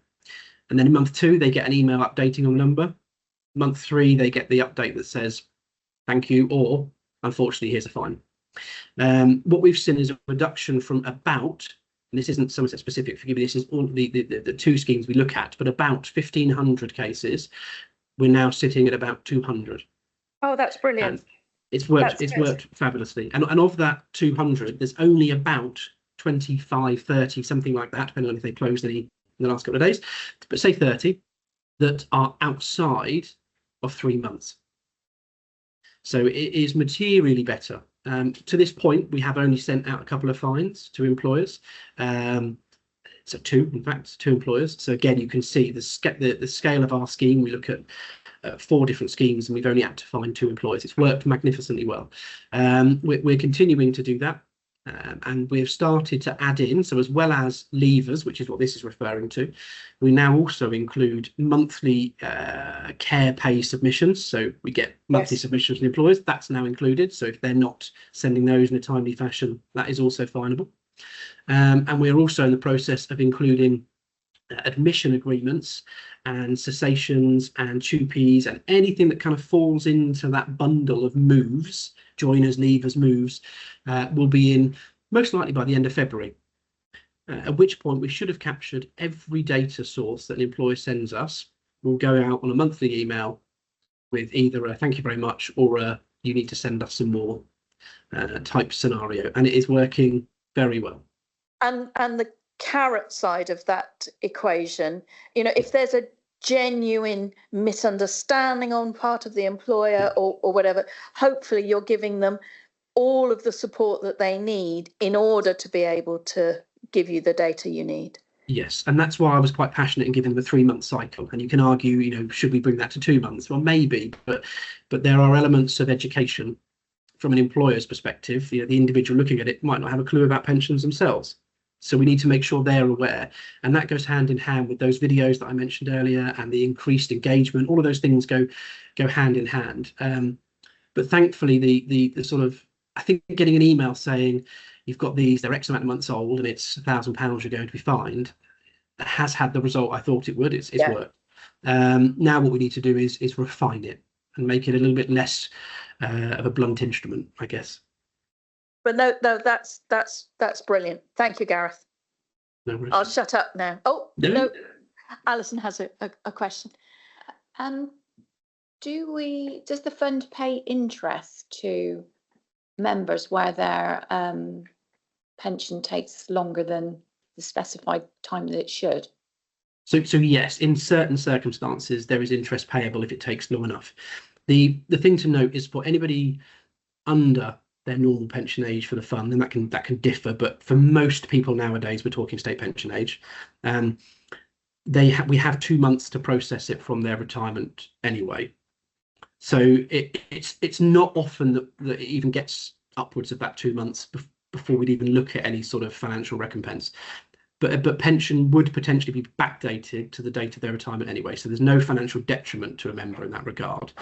And then in month 2, they get an email updating on the number. Month 3, they get the update that says, thank you, or unfortunately, here's a fine. What we've seen is a reduction from about, and this isn't Somerset specific, forgive me, this is all the 2 schemes we look at, but about 1,500 cases, we're now sitting at about 200. Oh, that's brilliant. And it's worked fabulously. And of that 200, there's only about 25, 30, something like that, depending on if they closed any in the last couple of days, but say 30, that are outside of 3 months. So it is materially better. To this point, we have only sent out a couple of fines to employers. So 2, in fact, 2 employers. So again, you can see the scale of our scheme. We look at 4 different schemes, and we've only had to fine 2 employers. It's worked magnificently well. We're continuing to do that. And we've started to add in, so as well as leavers, which is what this is referring to, we now also include monthly care pay submissions. So we get monthly submissions from employers. That's now included. So if they're not sending those in a timely fashion, that is also finable. And we're also in the process of including admission agreements and cessations and TUPEs and anything that kind of falls into that bundle of moves, joiners, leavers, moves, will be in most likely by the end of February, at which point we should have captured every data source that an employer sends us. We'll go out on a monthly email with either a thank you very much or a you need to send us some more type scenario, and it is working very well. And the carrot side of that equation, if there's a genuine misunderstanding on part of the employer or whatever, hopefully you're giving them all of the support that they need in order to be able to give you the data you need. Yes, and that's why I was quite passionate in giving them a 3-month cycle. And you can argue, you know, should we bring that to 2 months? Well, maybe, but there are elements of education from an employer's perspective. You know, the individual looking at it might not have a clue about pensions themselves. So we need to make sure they're aware, and that goes hand in hand with those videos that I mentioned earlier and the increased engagement. All of those things go hand in hand. But thankfully, the sort of, I think getting an email saying you've got these, they're X amount of months old, and it's £1,000 you're going to be fined, has had the result I thought it would. It's worked. Now what we need to do is refine it and make it a little bit less of a blunt instrument, I guess. But no, that's brilliant. Thank you, Gareth. No worries. I'll shut up now. Oh, no. Alison has a question. Does the fund pay interest to members where their pension takes longer than the specified time that it should? So yes, in certain circumstances, there is interest payable if it takes long enough. The thing to note is for anybody under their normal pension age for the fund, and that can differ, but for most people nowadays, we're talking state pension age, we have 2 months to process it from their retirement anyway. So it's not often that it even gets upwards of that 2 months before we'd even look at any sort of financial recompense. But pension would potentially be backdated to the date of their retirement anyway. So there's no financial detriment to a member in that regard.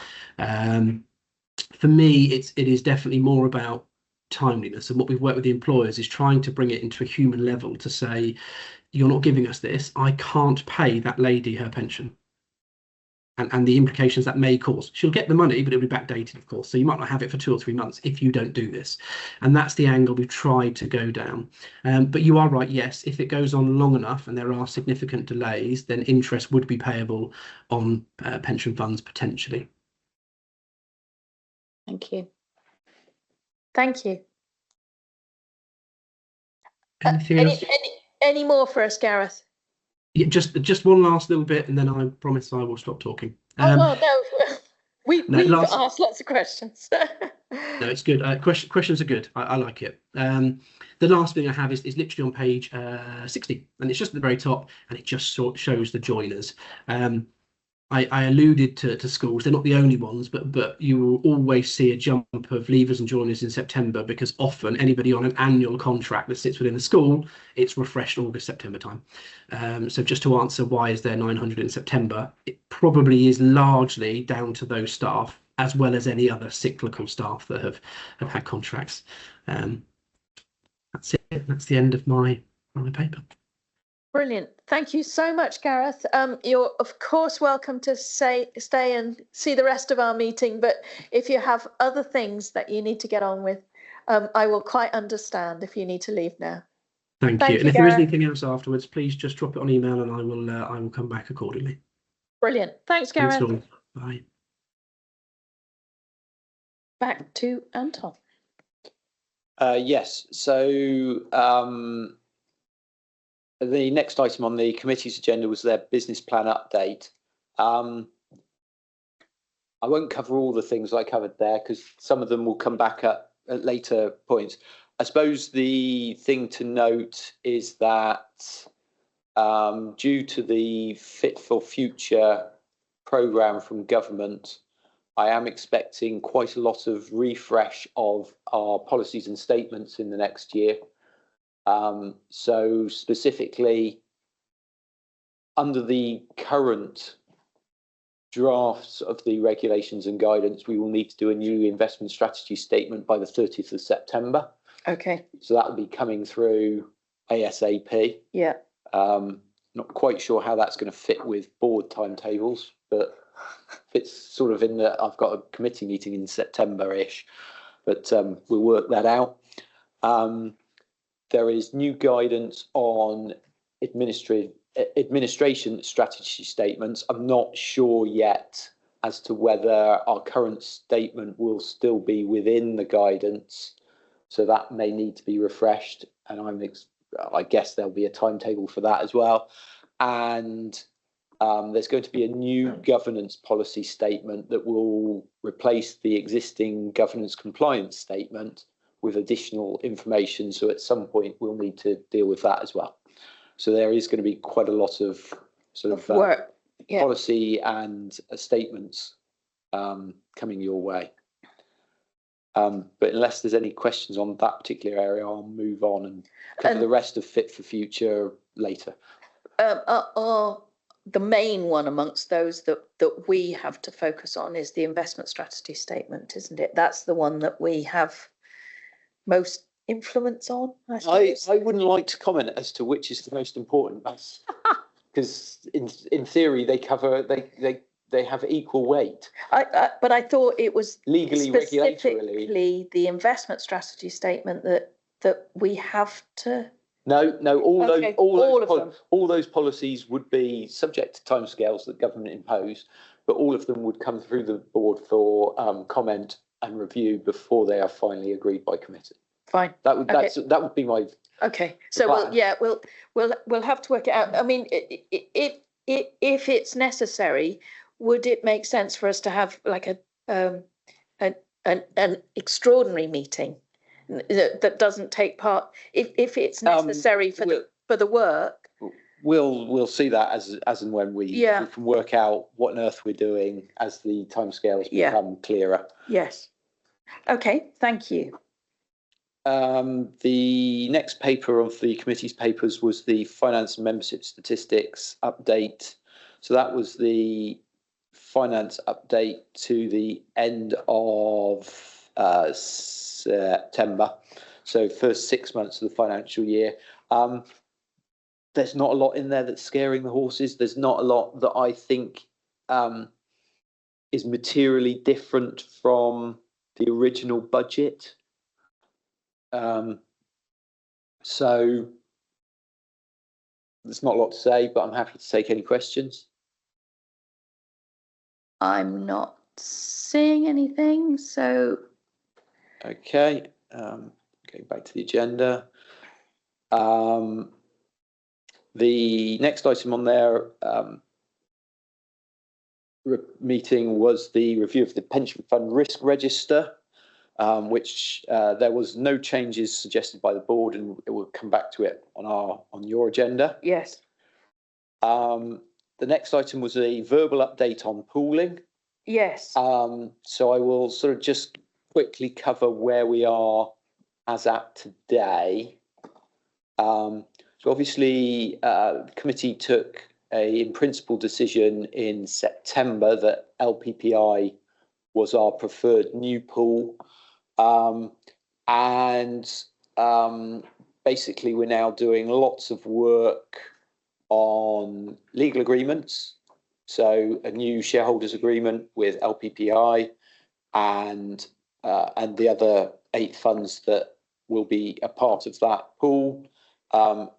For me, it is definitely more about timeliness, and what we've worked with the employers is trying to bring it into a human level to say, you're not giving us this, I can't pay that lady her pension. And the implications that may cause. She'll get the money, but it'll be backdated, of course. So you might not have it for 2 or 3 months if you don't do this. And that's the angle we've tried to go down. But you are right, yes, if it goes on long enough and there are significant delays, then interest would be payable on pension funds potentially. Thank you. Thank you. Anything else? Any more for us, Gareth? Yeah, just one last little bit, and then I promise I will stop talking. No, we've asked lots of questions. No, it's good. Questions are good. I like it. The last thing I have is literally on page 60, and it's just at the very top, and it just shows the joiners. I alluded to schools. They're not the only ones, but you will always see a jump of leavers and joiners in September, because often anybody on an annual contract that sits within the school, it's refreshed August, September time. So just to answer why is there 900 in September, it probably is largely down to those staff, as well as any other cyclical staff that have had contracts. That's it. That's the end of my paper. Brilliant. Thank you so much, Gareth. You're of course welcome to stay and see the rest of our meeting, but if you have other things that you need to get on with, I will quite understand if you need to leave now. Thank you. And if there is anything else afterwards, please just drop it on email and I will come back accordingly. Brilliant. Thanks, Gareth. Thanks all. Bye. Back to Anton. Yes. So the next item on the committee's agenda was their business plan update. I won't cover all the things I covered there because some of them will come back at later points. I suppose the thing to note is that due to the Fit for Future programme from government, I am expecting quite a lot of refresh of our policies and statements in the next year. So specifically, under the current drafts of the regulations and guidance, we will need to do a new investment strategy statement by the 30th of September. Okay. So that will be coming through ASAP. Yeah. Not quite sure how that's going to fit with board timetables, but it's sort of in the, I've got a committee meeting in September-ish, but we'll work that out. There is new guidance on administration strategy statements. I'm not sure yet as to whether our current statement will still be within the guidance, so that may need to be refreshed, and I guess there'll be a timetable for that as well. And there's going to be a new governance policy statement that will replace the existing governance compliance statement, with additional information. So at some point we'll need to deal with that as well. So there is going to be quite a lot of sort of Work, yeah. policy and statements coming your way. But unless there's any questions on that particular area, I'll move on and cover the rest of Fit for Future later. The main one amongst those that we have to focus on is the investment strategy statement, isn't it? That's the one that we have most influence on, I suppose. I wouldn't like to comment as to which is the most important, because in theory they have equal weight. But I thought it was legally, regulatorily. specifically the investment strategy statement that we have to. No, all those policies would be subject to timescales that government impose, but all of them would come through the board for comment and review before they are finally agreed by committee. Fine. That would be my. Okay, so we'll have to work it out. I mean, if it's necessary, would it make sense for us to have like an extraordinary meeting that doesn't take part if it's necessary for the work? We'll see that as and when we can work out what on earth we're doing as the timescales become clearer. Yes. Okay. Thank you. The next paper of the committee's papers was the finance and membership statistics update. So that was the finance update to the end of September. So first 6 months of the financial year. There's not a lot in there that's scaring the horses. There's not a lot that I think is materially different from the original budget. So there's not a lot to say, but I'm happy to take any questions. I'm not seeing anything, so. Okay, going back to the agenda. The next item on their meeting was the review of the pension fund risk register, which there was no changes suggested by the board, and we'll come back to it on your agenda. Yes. The next item was a verbal update on pooling. Yes. So I will sort of just quickly cover where we are as at today. So obviously, the committee took a in principle decision in September that LPPI was our preferred new pool. Basically, we're now doing lots of work on legal agreements. So a new shareholders agreement with LPPI and the other 8 funds that will be a part of that pool,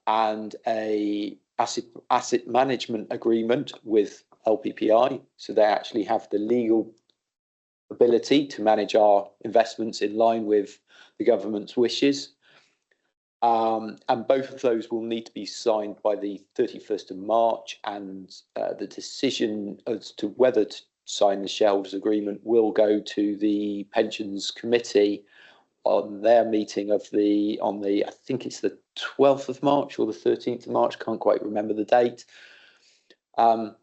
and a asset management agreement with LPPI. So they actually have the legal ability to manage our investments in line with the government's wishes. And both of those will need to be signed by the 31st of March, and the decision as to whether to sign the shareholders agreement will go to the pensions committee on their meeting I think it's the 12th of March or the 13th of March, can't quite remember the date. And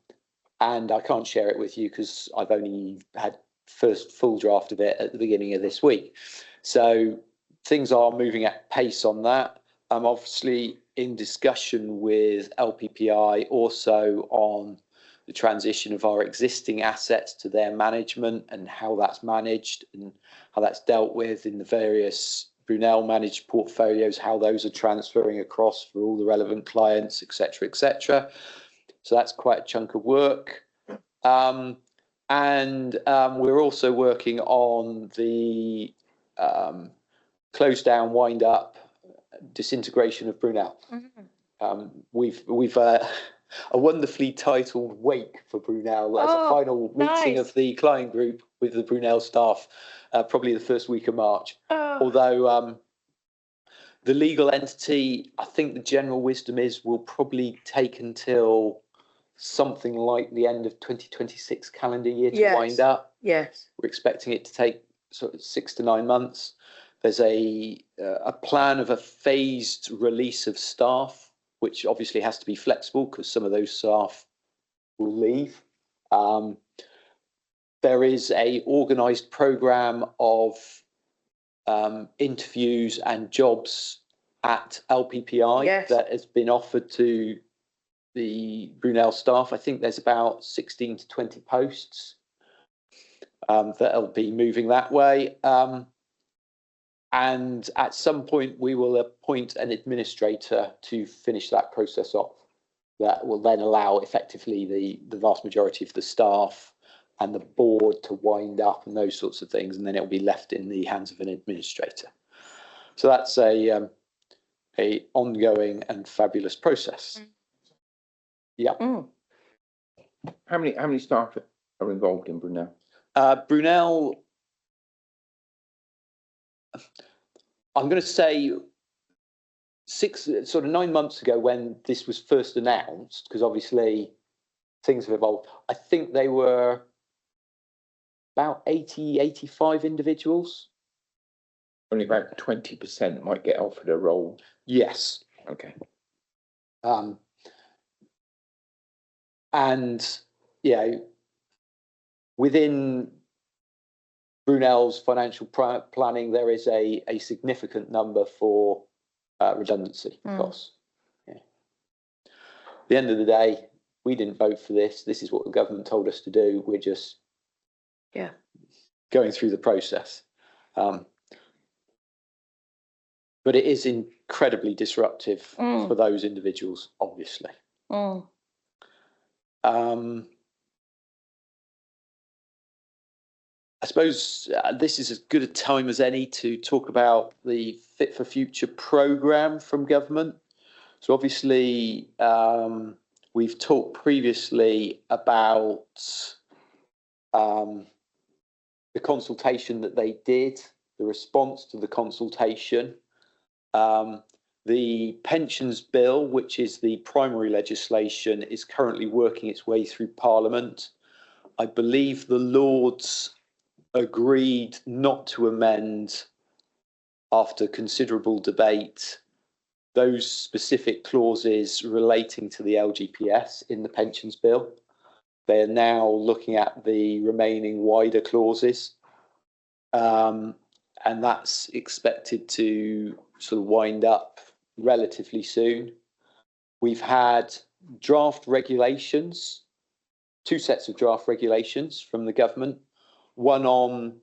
I can't share it with you because I've only had first full draft of it at the beginning of this week. So things are moving at pace on that. I'm obviously in discussion with LPPI also on the transition of our existing assets to their management and how that's managed and how that's dealt with in the various Brunel managed portfolios, how those are transferring across for all the relevant clients, etc., etc. So that's quite a chunk of work. And we're also working on the close down, wind up, disintegration of Brunel. Mm-hmm. We've a wonderfully titled wake for Brunel as a final meeting of the client group with the Brunel staff, probably the first week of March. Although the legal entity, I think the general wisdom is will probably take until something like the end of 2026 calendar year to wind up. Yes. We're expecting it to take sort of 6 to 9 months. There's a plan of a phased release of staff, which obviously has to be flexible because some of those staff will leave. There is a organised programme of interviews and jobs at LPPI Yes. that has been offered to the Brunel staff. I think there's about 16 to 20 posts that'll be moving that way. And at some point, we will appoint an administrator to finish that process off. That will then allow effectively the vast majority of the staff and the board to wind up and those sorts of things, and then it will be left in the hands of an administrator. So that's a ongoing and fabulous process. Yeah. How many staff are involved in Brunel? Brunel, I'm going to say 9 months ago when this was first announced, because obviously things have evolved. I think they were about 85 individuals. Only about 20% might get offered a role. Yes. Okay. And within Brunel's financial planning, there is a significant number for redundancy costs. Yeah. At the end of the day, we didn't vote for this. This is what the government told us to do. We're just going through the process. But it is incredibly disruptive for those individuals, obviously. I suppose this is as good a time as any to talk about the Fit for Future programme from government. So obviously, we've talked previously about the consultation that they did, the response to the consultation. The pensions bill, which is the primary legislation, is currently working its way through Parliament. I believe the Lords agreed not to amend, after considerable debate, those specific clauses relating to the LGPS in the pensions bill. They are now looking at the remaining wider clauses, and that's expected to sort of wind up relatively soon. We've had draft regulations, 2 sets of draft regulations from the government, one on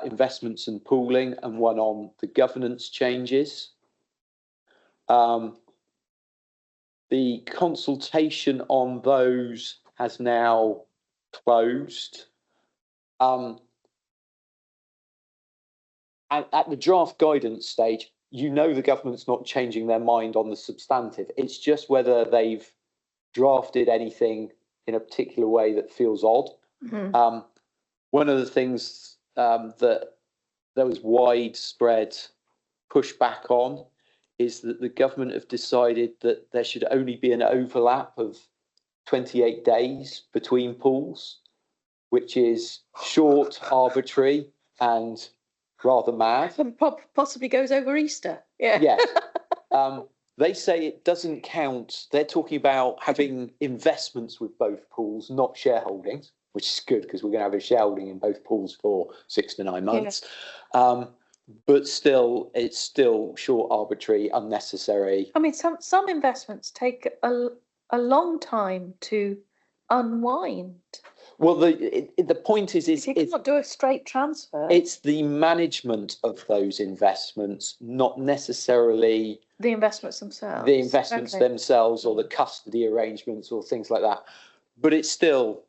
investments and pooling and one on the governance changes. The consultation on those has now closed. At the draft guidance stage, the government's not changing their mind on the substantive. It's just whether they've drafted anything in a particular way that feels odd. One of the things that there was widespread pushback on is that the government have decided that there should only be an overlap of 28 days between pools, which is short, arbitrary, and rather mad. And possibly goes over Easter. Yeah. Yeah. They say it doesn't count. They're talking about having investments with both pools, not shareholdings, which is good because we're going to have a shareholding in both pools for 6 to 9 months. Yeah. But still, it's still short, arbitrary, unnecessary. I mean, some investments take a long time to unwind. Well, the point is you cannot do a straight transfer. It's the management of those investments, not necessarily the investments themselves. The investments themselves, or the custody arrangements, or things like that. But it's still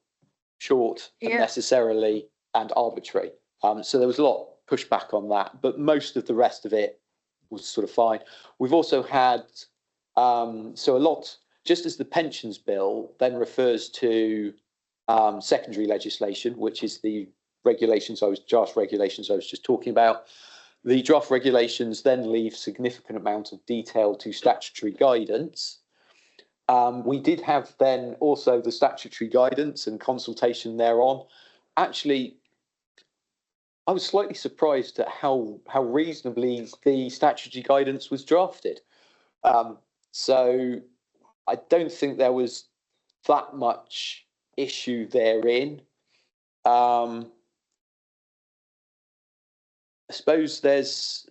short, unnecessarily, and arbitrary. So there was a lot of pushback on that, but most of the rest of it was sort of fine. We've also had so a lot, just as the pensions bill then refers to secondary legislation, which is the draft regulations I was just talking about. The draft regulations then leave significant amount of detail to statutory guidance. We did have then also the statutory guidance and consultation thereon. Actually, I was slightly surprised at how reasonably the statutory guidance was drafted. So I don't think there was that much issue therein. I suppose there's,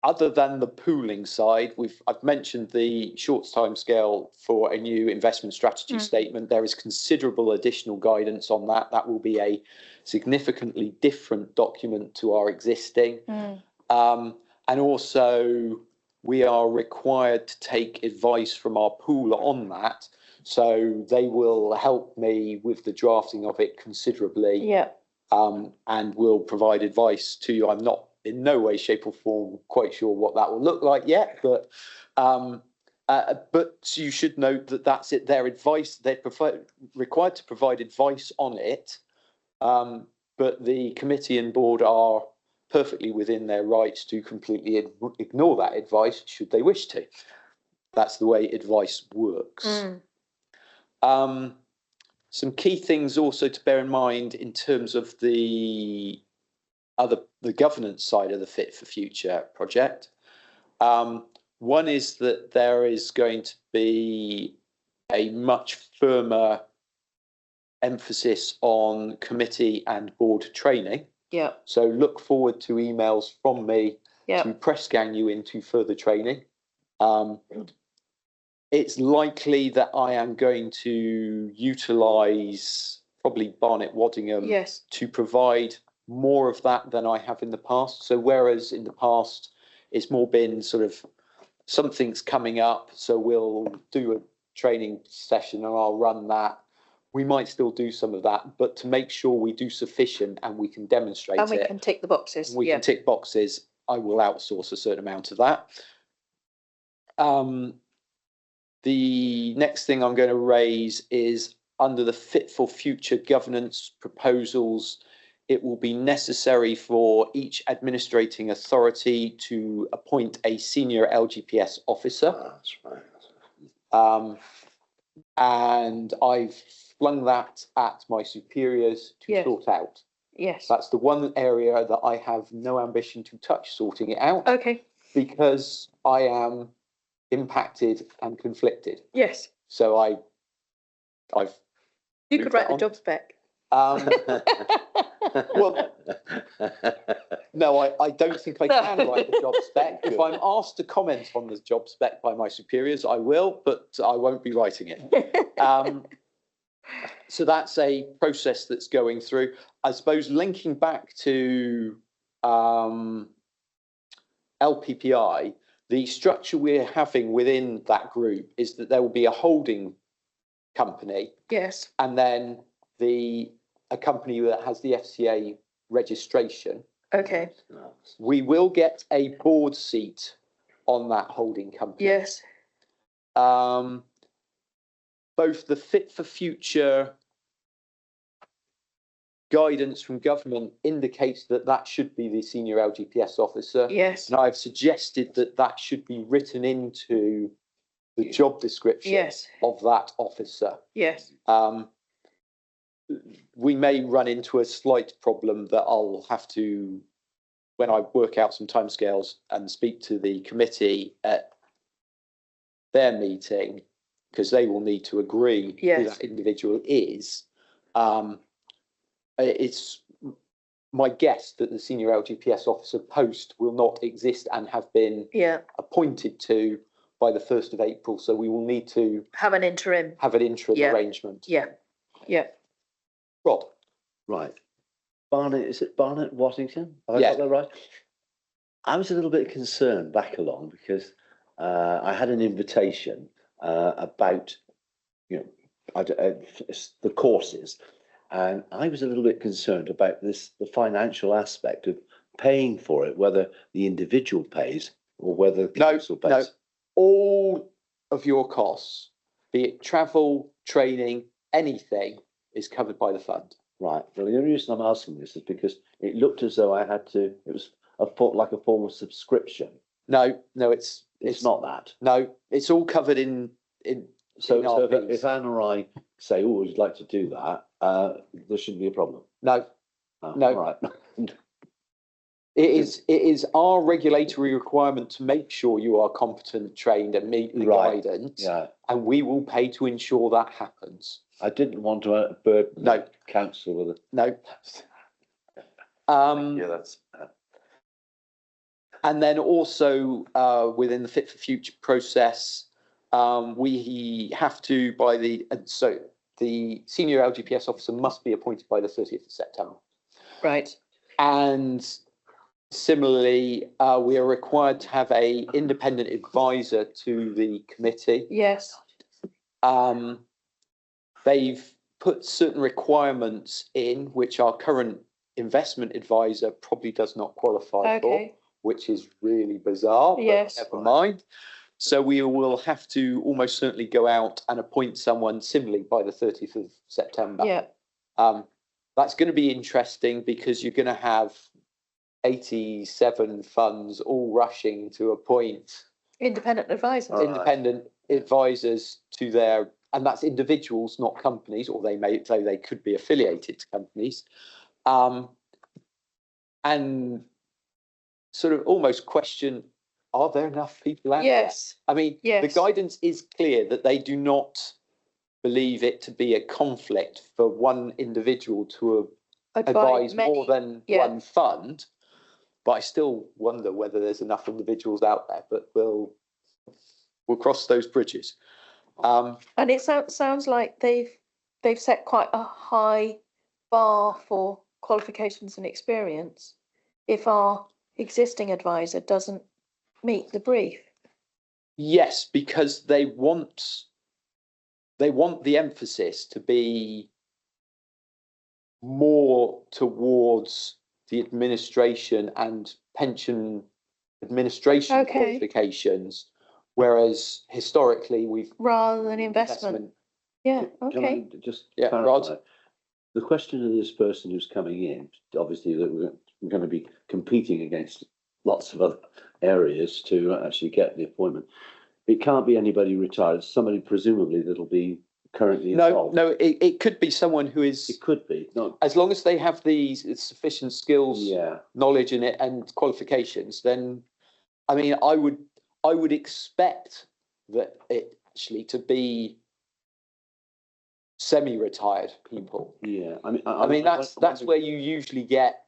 other than the pooling side, I've mentioned the short time scale for a new investment strategy statement. There is considerable additional guidance on that. That will be a significantly different document to our existing. And also we are required to take advice from our pool on that. So they will help me with the drafting of it considerably. Yeah. And will provide advice to you. I'm not in no way, shape or form quite sure what that will look like yet, but you should note that that's it. Their advice, they're required to provide advice on it, but the committee and board are perfectly within their rights to completely ignore that advice should they wish to. That's the way advice works. Some key things also to bear in mind in terms of the governance side of the Fit for Future project. One is that there is going to be a much firmer emphasis on committee and board training. Yeah. So look forward to emails from me to press gang you into further training. It's likely that I am going to utilise probably Barnet Waddingham to provide more of that than I have in the past. So whereas in the past it's more been sort of something's coming up, so we'll do a training session and I'll run that. We might still do some of that, but to make sure we do sufficient and we can demonstrate And we it, can tick the boxes. we can tick boxes, I will outsource a certain amount of that. The next thing I'm going to raise is under the Fit for Future governance proposals, it will be necessary for each administrating authority to appoint a senior LGPS officer. That's right. And I've flung that at my superiors to sort out. Yes. That's the one area that I have no ambition to touch sorting it out. Okay. Because I am impacted and conflicted. Yes. So I've. You could write the job spec. Well, no, I don't think I can write the job spec. If I'm asked to comment on the job spec by my superiors, I will, but I won't be writing it. So that's a process that's going through. I suppose linking back to LPPI, the structure we're having within that group is that there will be a holding company. Yes. And then a company that has the FCA registration. Okay. We will get a board seat on that holding company. Yes. Both the Fit for Future guidance from government indicates that that should be the senior LGPS officer. Yes. And I've suggested that that should be written into the job description of that officer. Yes. We may run into a slight problem that I'll have to, when I work out some timescales and speak to the committee at their meeting, because they will need to agree who that individual is. It's my guess that the senior LGPS officer post will not exist and have been appointed to by the 1st of April. So we will need to have an interim arrangement. Yeah. Rod. Right. Barnet, is it Barnet Waddingham? Have I got that right? I was a little bit concerned back along because I had an invitation about, the courses. And I was a little bit concerned about the financial aspect of paying for it, whether the individual pays or whether the council pays. No, all of your costs, be it travel, training, anything, is covered by the fund. Right. Well, the only reason I'm asking this is because it looked as though I had to. It was like a form of subscription. No, it's not that. No, it's all covered in. So if Anne or I say, "Oh, we'd like to do that," there shouldn't be a problem. No. Right. It is our regulatory requirement to make sure you are competent, trained, and meet the Right. guidance. Yeah, And we will pay to ensure that happens. I didn't want to burden No. the council with it. No. Yeah, that's. And then also within the Fit for Future process, we have to so the senior LGPS officer must be appointed by the 30th of September. Right. And similarly, we are required to have a independent advisor to the committee. Yes. They've put certain requirements in which our current investment advisor probably does not qualify for, Okay. which is really bizarre. But Yes. never mind. So we will have to almost certainly go out and appoint someone similarly by the 30th of September. Yeah. That's going to be interesting because you're going to have 87 funds all rushing to appoint Independent advisors. Right. independent advisors to their, and that's individuals, not companies, or though they could be affiliated to companies. And sort of almost question, are there enough people out there? Yes. I mean, the Yes. guidance is clear that they do not believe it to be a conflict for one individual to advise more than yeah. one fund. But I still wonder whether there's enough individuals out there, but we'll cross those bridges. And it sounds like they've set quite a high bar for qualifications and experience if our existing advisor doesn't meet the brief. Yes, because they want the emphasis to be more towards the administration and pension administration Okay. qualifications, whereas historically we've Rather than investment. Yeah, Can okay. I just Yeah, clarify? Rod? The question of this person who's coming in, obviously that we're going to be competing against lots of other areas to actually get the appointment. It can't be anybody retired, somebody presumably that'll be currently involved. No, it could be someone who is, It could be, not, as long as they have the sufficient skills, yeah, knowledge in it and qualifications, then I mean I would expect that it actually to be semi-retired people. yeah. I mean that's where you usually get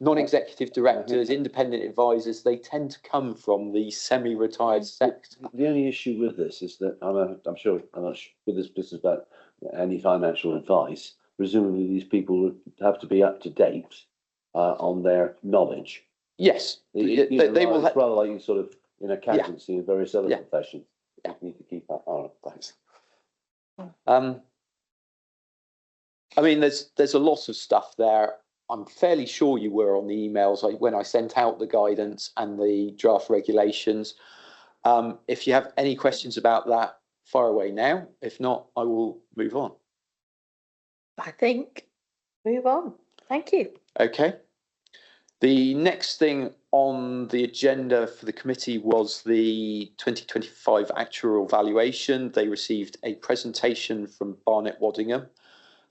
non-executive directors, independent advisors. They tend to come from the semi-retired sector. The only issue with this is that I'm sure I'm not sure with this business about any financial advice. Presumably, these people would have to be up to date on their knowledge. Yes, You know, they will. it's rather like you sort of in accountancy and various other Yeah. professions. Yeah. You need to keep that. Oh, thanks. I mean, there's a lot of stuff there. I'm fairly sure you were on the emails when I sent out the guidance and the draft regulations. If you have any questions about that, fire away now. If not, I will move on. I think move on. Thank you. Okay. The next thing on the agenda for the committee was the 2025 actuarial valuation. They received a presentation from Barnett Waddingham.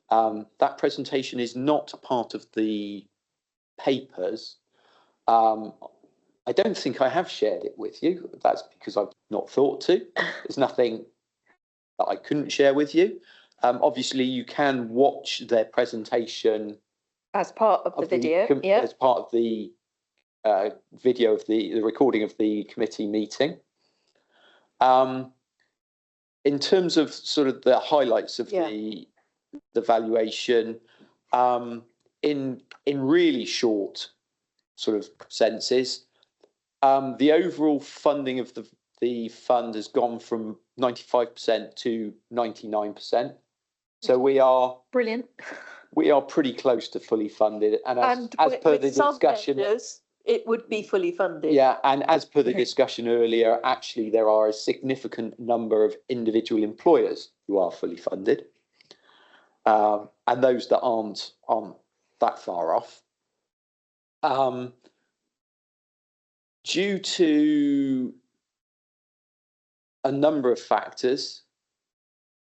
That presentation is not part of the papers. I don't think I have shared it with you. That's because I've not thought to. There's nothing that I couldn't share with you. Obviously, you can watch their presentation As part of the video. Yeah. as part of the video of the recording of the committee meeting. In terms of sort of the highlights of the valuation, in really short sort of senses, the overall funding of the fund has gone from 95% to 99%. So we are Brilliant. pretty close to fully funded, and as per the discussion, it would be fully funded. yeah, and as per the discussion earlier, actually there are a significant number of individual employers who are fully funded, and those that aren't that far off. Due to a number of factors,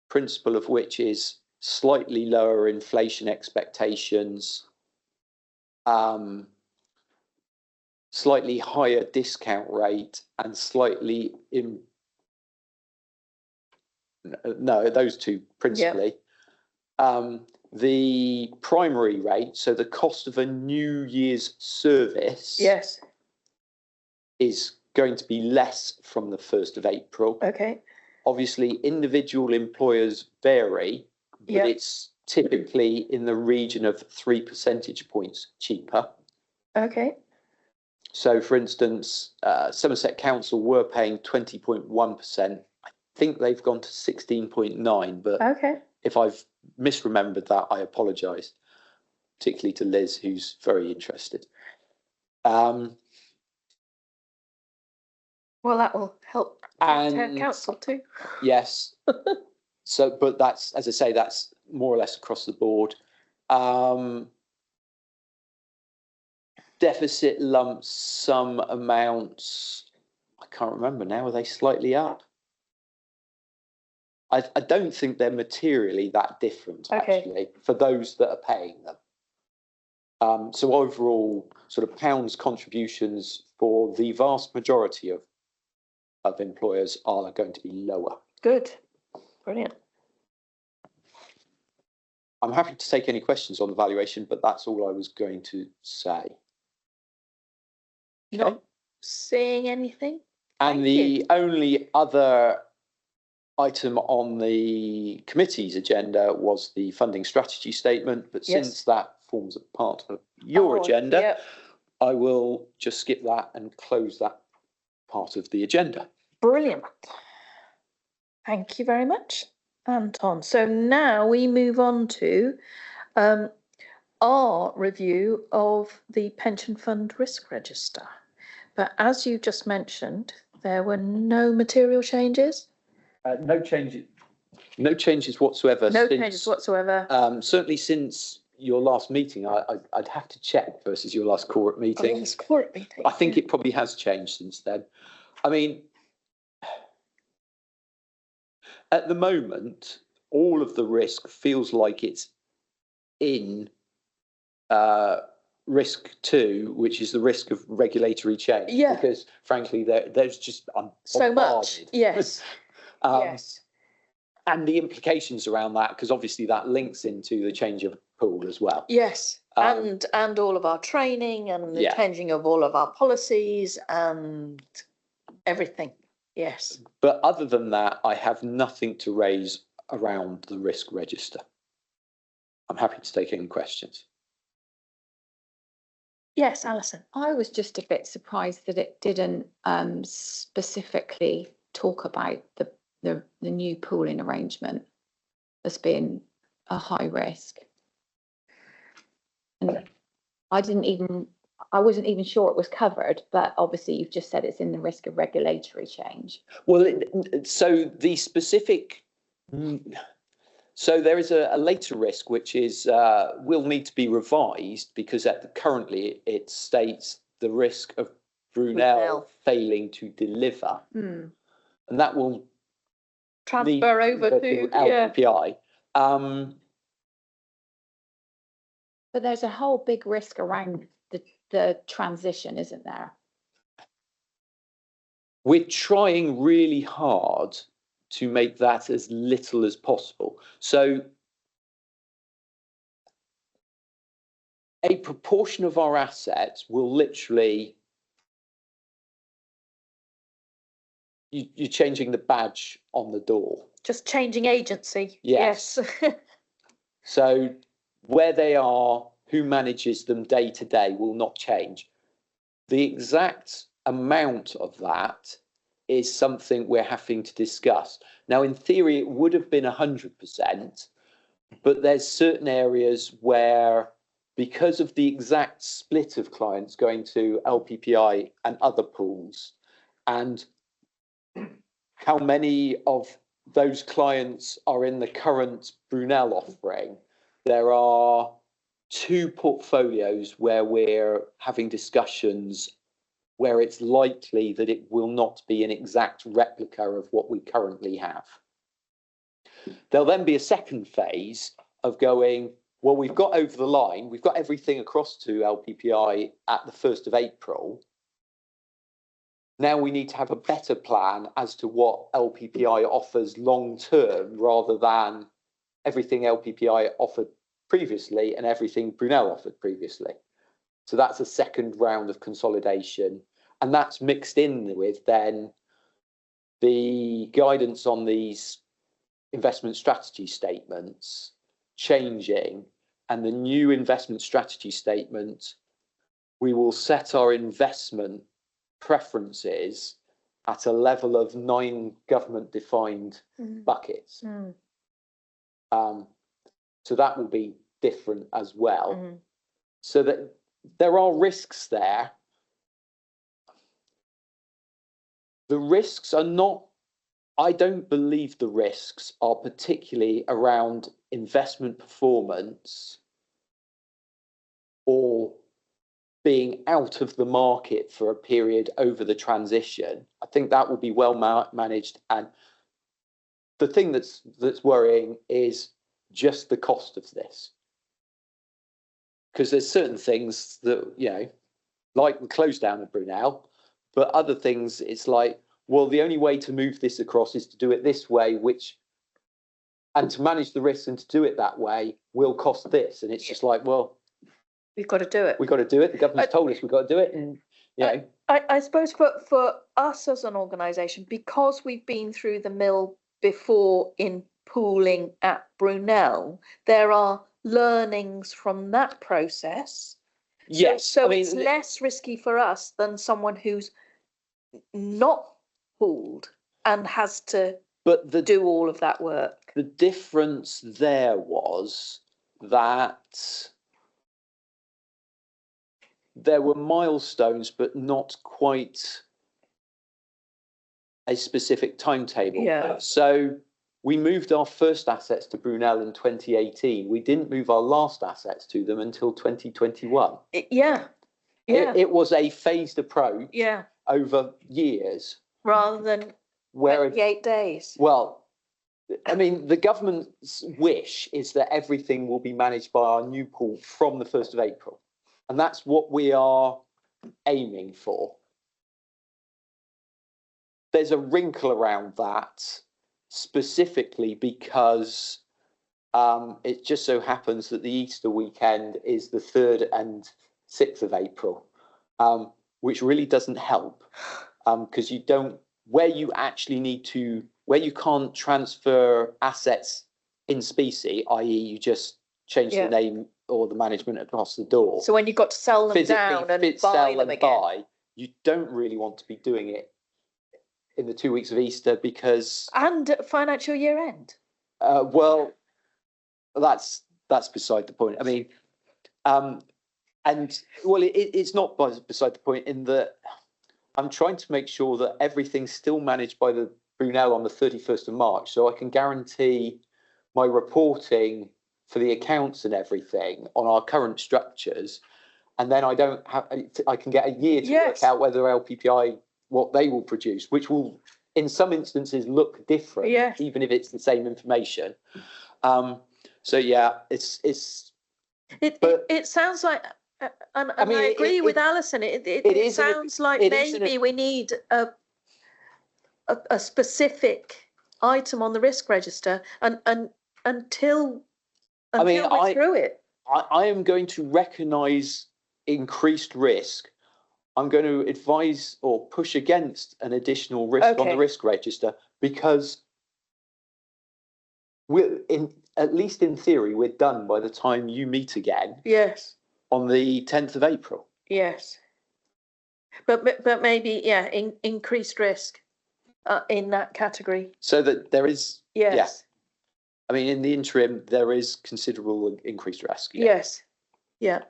principal of which is slightly lower inflation expectations, slightly higher discount rate and slightly no, those two principally. The primary rate, so the cost of a New Year's service, Yes. is going to be less from the 1st of April. Okay. Obviously, individual employers vary, but Yeah. it's typically in the region of 3 percentage points cheaper. Okay. So, for instance, Somerset Council were paying 20.1%. I think they've gone to 16.9%, but Okay. if I've misremembered that, I apologise, particularly to Liz, who's very interested. Well, that will help And council too. yes, so, but that's, as I say, that's more or less across the board. Deficit lump sum amounts, I can't remember now, are they slightly up? I don't think they're materially that different, Okay. actually, for those that are paying them. So overall, sort of pounds contributions for the vast majority of employers are going to be lower. Good. Brilliant. I'm happy to take any questions on the valuation, but that's all I was going to say. Not seeing anything? And Thank the only other item on the committee's agenda was the funding strategy statement, but Yes. since that forms a part of your Oh, agenda, yep. I will just skip that and close that part of the agenda. Brilliant. Thank you very much, Anton. So now we move on to our review of the pension fund risk register. But as you just mentioned, there were no material changes? No changes whatsoever. No changes whatsoever. Certainly since your last meeting, I'd have to check versus your last court meeting. Yes, court meeting. I think it probably has changed since then. I mean, at the moment, all of the risk feels like it's in risk 2, which is the risk of regulatory change. Yeah. Because frankly, there's just so much. bombarded. Yes. Yes. And the implications around that, because obviously that links into the change of pool as well. Yes. And all of our training and the Yeah. changing of all of our policies and everything. Yes. But other than that, I have nothing to raise around the risk register. I'm happy to take any questions. Yes, Alison. I was just a bit surprised that it didn't specifically talk about the new pooling arrangement as being a high risk. And I wasn't even sure it was covered, but obviously you've just said it's in the risk of regulatory change. Well, so the specific, so there is a later risk, which is will need to be revised because currently it states the risk of Brunel failing to deliver, and that will transfer over to LPPI. But there's a whole big risk around the transition, isn't there? We're trying really hard to make that as little as possible. So a proportion of our assets will literally, you're changing the badge on the door. Just changing agency. Yes. Yes. So where they are, who manages them day to day will not change. The exact amount of that is something we're having to discuss. Now, in theory, it would have been 100%, but there's certain areas where, because of the exact split of clients going to LPPI and other pools, and how many of those clients are in the current Brunel offering, there are 2 portfolios where we're having discussions where it's likely that it will not be an exact replica of what we currently have. There'll then be a second phase of going, well, we've got over the line, we've got everything across to LPPI at the 1st of April. now we need to have a better plan as to what LPPI offers long term rather than everything LPPI offered previously and everything Brunel offered previously. So that's a second round of consolidation, and that's mixed in with then the guidance on these investment strategy statements changing, and the new investment strategy statement, we will set our investment preferences at a level of 9 government defined buckets. So that will be different as well. So that there are risks there. The risks are not, I don't believe the risks are particularly around investment performance or being out of the market for a period over the transition. I think that will be well managed. And the thing that's worrying is just the cost of this. Because there's certain things that, you know, like the close down of Brunel, but other things, it's like, well, the only way to move this across is to do it this way, and to manage the risks and to do it that way will cost this. And it's just like, well, We've got to do it. we've got to do it. The government's told us we've got to do it. And, you know, I suppose for us as an organisation, because we've been through the mill before in pooling at Brunel, there are learnings from that process. yes. So I mean, it's less risky for us than someone who's not pooled and has to but do all of that work. the difference there was that there were milestones, but not quite a specific timetable. Yeah. So we moved our first assets to Brunel in 2018. We didn't move our last assets to them until 2021. Yeah. It was a phased approach over years. Rather than Where 28 days. Well, I mean, the government's wish is that everything will be managed by our new pool from the 1st of April. And that's what we are aiming for. There's a wrinkle around that, specifically because it just so happens that the Easter weekend is the 3rd and 6th of April, which really doesn't help, because you don't, where you can't transfer assets in specie, i.e. you just change the name or the management across the door. So when you've got to sell them down and buy them again. You don't really want to be doing it in the 2 weeks of Easter because... And at financial year end. Well, that's beside the point. I mean, it's not beside the point in that I'm trying to make sure that everything's still managed by the Brunel on the 31st of March, so I can guarantee my reporting for the accounts and everything on our current structures, and then I can get a year to work out whether LPPI, what they will produce, which will in some instances look different, even if it's the same information. So yeah, it sounds like, and I agree with Alison. It sounds like maybe we need a specific item on the risk register, and until we're through it. I am going to recognise increased risk. I'm going to advise or push against an additional risk on the risk register, because at least in theory, we're done by the time you meet again. Yes. On the 10th of April. Yes. But maybe, increased risk in that category. So that there is. Yes. Yeah. I mean, in the interim, there is considerable increased risk. Yeah. Yes. Yeah.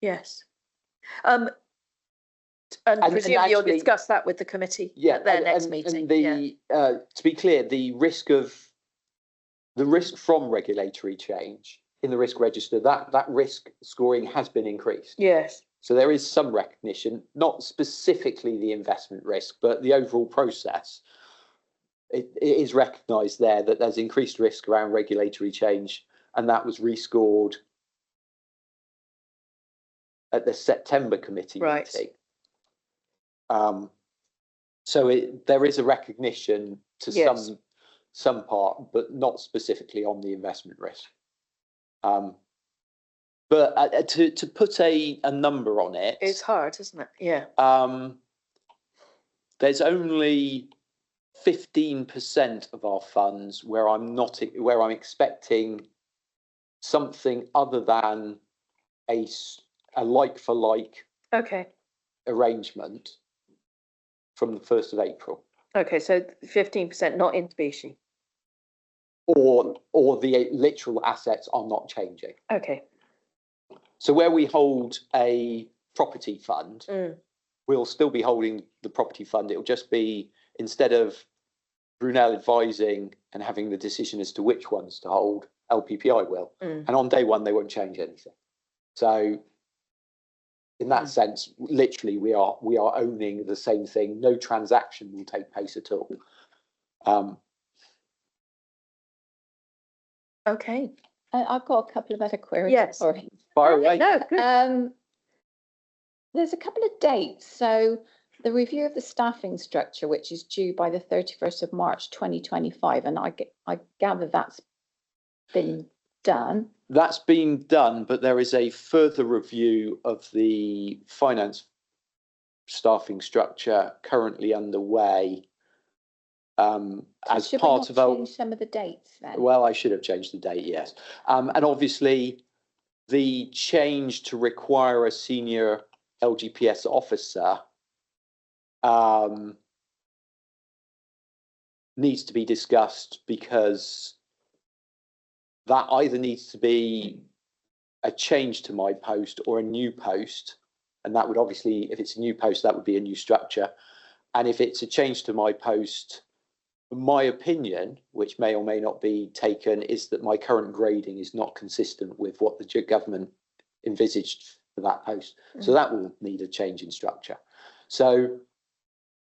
Yes. And presumably you'll discuss that with the committee at their next meeting. To be clear, the risk from regulatory change in the risk register, that risk scoring has been increased. Yes. So there is some recognition, not specifically the investment risk, but the overall process. It is recognised there that there's increased risk around regulatory change, and that was rescored at the September committee meeting. So there is a recognition to Yes. some part, but not specifically on the investment risk. But to put a number on it, It's hard, isn't it? Yeah. there's only 15% of our funds where I'm expecting something other than a like for like Okay. arrangement from the 1st of April, Okay. So 15%, not in specie. or the literal assets are not changing. Okay. So where we hold a property fund, we'll still be holding the property fund. It'll just be, instead of Brunel advising and having the decision as to which ones to hold, LPPI will. And on day one, they won't change anything. So in that sense, literally, we are owning the same thing. No transaction will take place at all. Okay. I've got a couple of other queries. Yes. Sorry. Fire away. No, good. There's a couple of dates. So the review of the staffing structure, which is due by the 31st of March 2025, and I gather that's been done. That's been done, but there is a further review of the finance staffing structure currently underway. As should part we of not our, change some of the dates then? well, I should have changed the date, yes. And obviously, the change to require a senior LGPS officer needs to be discussed, because that either needs to be a change to my post or a new post. And that would obviously, if it's a new post, that would be a new structure. And if it's a change to my post, my opinion, which may or may not be taken, is that my current grading is not consistent with what the government envisaged for that post. So that will need a change in structure. So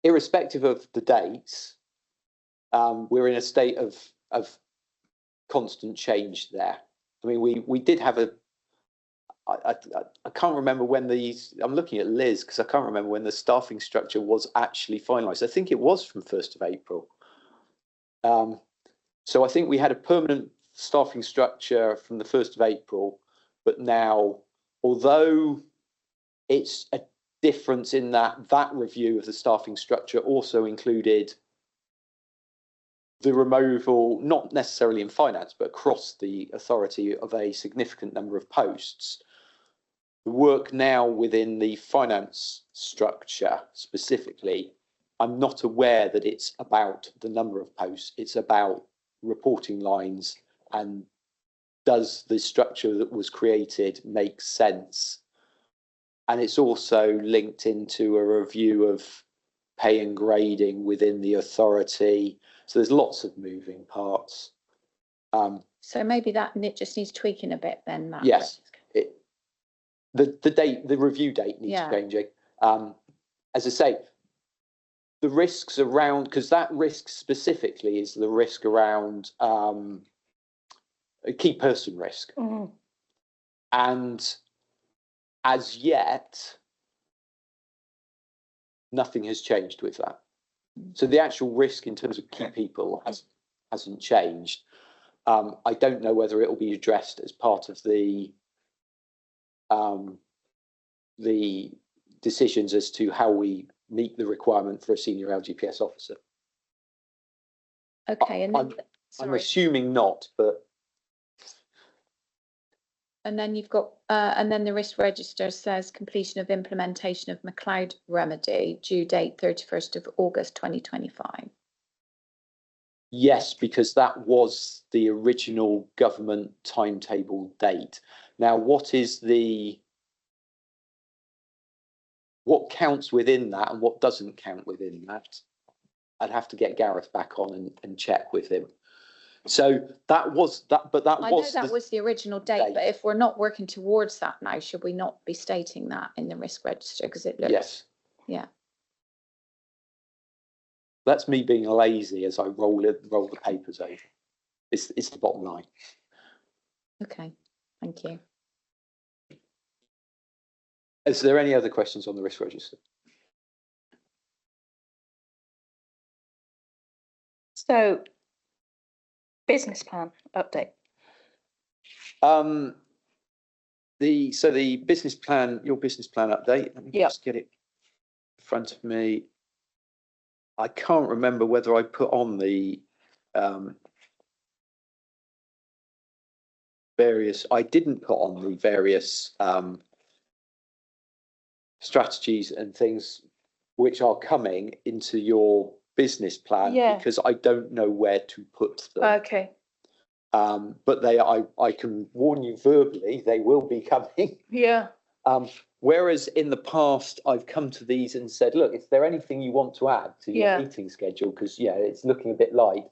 irrespective of the dates, we're in a state of constant change there. I mean, we did have I can't remember when I'm looking at Liz, because I can't remember when the staffing structure was actually finalised. I think it was from 1st of April. So I think we had a permanent staffing structure from the 1st of April, but now, although it's a difference in that review of the staffing structure also included the removal, not necessarily in finance, but across the authority, of a significant number of posts. The work now within the finance structure specifically, I'm not aware that it's about the number of posts. It's about reporting lines, and does the structure that was created make sense? And it's also linked into a review of pay and grading within the authority. So there's lots of moving parts. So maybe that just needs tweaking a bit then, Matt. Yes, the review date needs changing. As I say, the risks around, because that risk specifically is the risk around a key person risk. And as yet, nothing has changed with that. So the actual risk in terms of key people hasn't changed. I don't know whether it will be addressed as part of the decisions as to how we meet the requirement for a senior LGPS officer. Okay, and then I'm assuming not, but. And then you've got, and then the risk register says completion of implementation of McLeod remedy, due date 31st of August 2025. Yes, because that was the original government timetable date. Now, what counts within that and what doesn't count within that? I'd have to get Gareth back on and check with him. So that was that, but that I know that was the original date, but if we're not working towards that now, should we not be stating that in the risk register? Because it looks. Yes. Yeah. That's me being lazy as I roll the papers over. It's the bottom line. Okay, thank you. Is there any other questions on the risk register? So, business plan update. The business plan, your business plan update, let me Yep. just get it in front of me. I can't remember whether I put on the I didn't put on the various strategies and things which are coming into your business plan, Yeah. because I don't know where to put them. Okay, But I can warn you verbally, they will be coming. yeah, Whereas in the past, I've come to these and said, look, is there anything you want to add to your Yeah. meeting schedule? Because, yeah, it's looking a bit light.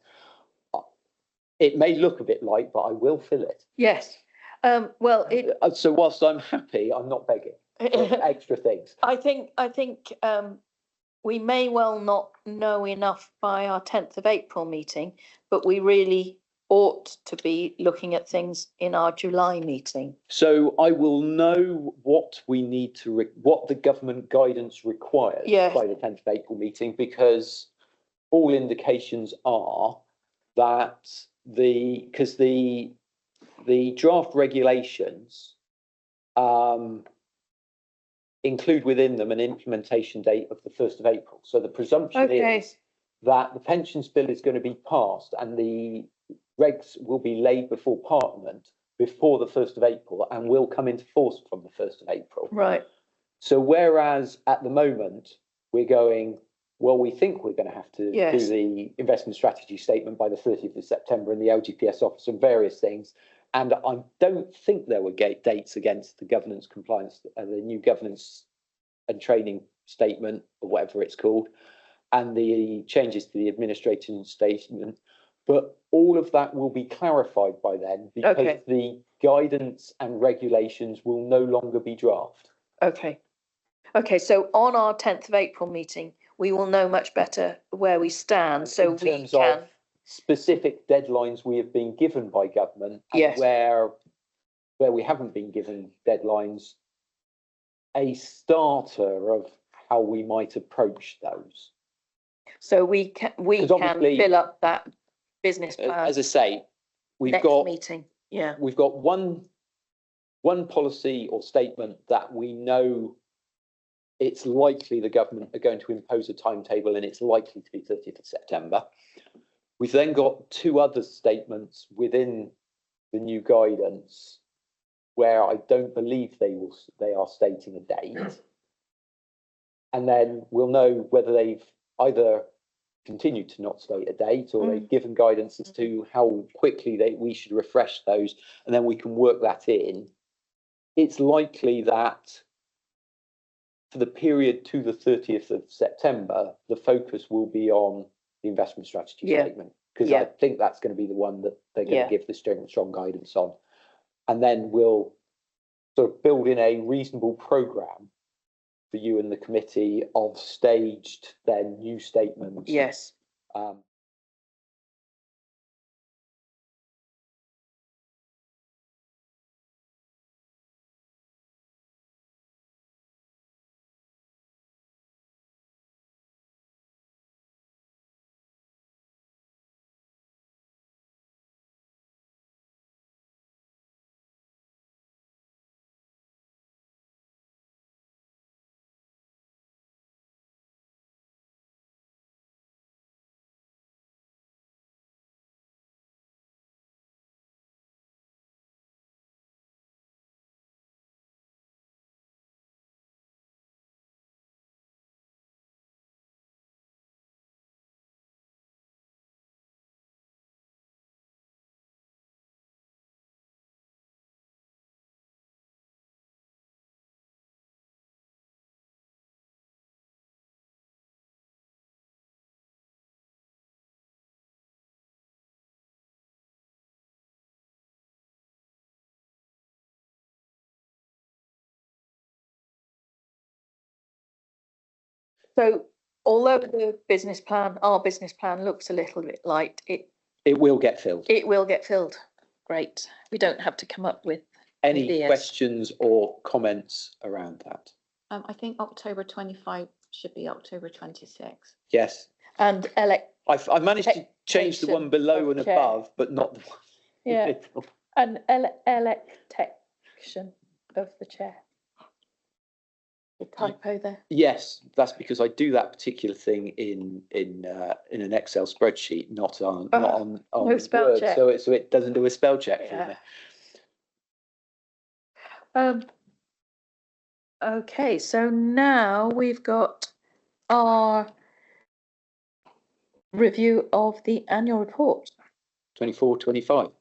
It may look a bit light, but I will fill it. yes. Well, it, So whilst I'm happy, I'm not begging for extra things. I think we may well not know enough by our 10th of April meeting, but we really ought to be looking at things in our July meeting. So I will know what we need to, what the government guidance requires Yes. by the 10th of April meeting, because all indications are that because the draft regulations include within them an implementation date of the 1st of April. So the presumption Okay. is that the pensions bill is going to be passed and the regs will be laid before Parliament before the 1st of April and will come into force from the 1st of April. Right, So whereas at the moment we're going, well, we think we're going to have to Yes. do the investment strategy statement by the 30th of September in the LGPS office and various things. And I don't think there were dates against the governance compliance, the new governance and training statement or whatever it's called, and the changes to the administration statement. But all of that will be clarified by then, because Okay. the guidance and regulations will no longer be draft. okay. Okay, so on our 10th of April meeting, we will know much better where we stand, so In we terms can. of specific deadlines we have been given by government, and Yes. where we haven't been given deadlines, a starter of how we might approach those. So we can 'Cause obviously, fill up that business plan As I say, we've next got meeting. Yeah, one policy or statement that we know it's likely the government are going to impose a timetable and it's likely to be 30th of September. We've then got two other statements within the new guidance where I don't believe they are stating a date. And then we'll know whether they've either continued to not state a date or they've given guidance as to how quickly we should refresh those, and then we can work that in. It's likely that for the period to the 30th of September, the focus will be on the investment strategy Yeah. statement, because Yeah. I think that's going to be the one that they're going Yeah. to give the strong guidance on. And then we'll sort of build in a reasonable programme for you and the committee of staged then new statements. yes. So although our business plan looks a little bit light, It will get filled. it will get filled. Great. We don't have to come up with Any ideas. questions or comments around that? I think October 25 should be October 26. Yes. And I managed to change the one Expectation below of and chair. above, but not the one. in the Yeah. middle. An election of the chair. The typo there. Yes, that's because I do that particular thing in an Excel spreadsheet, not on no spell Word, check. so it doesn't do a spell check for me. Okay, so now we've got our review of the annual report, 24-25.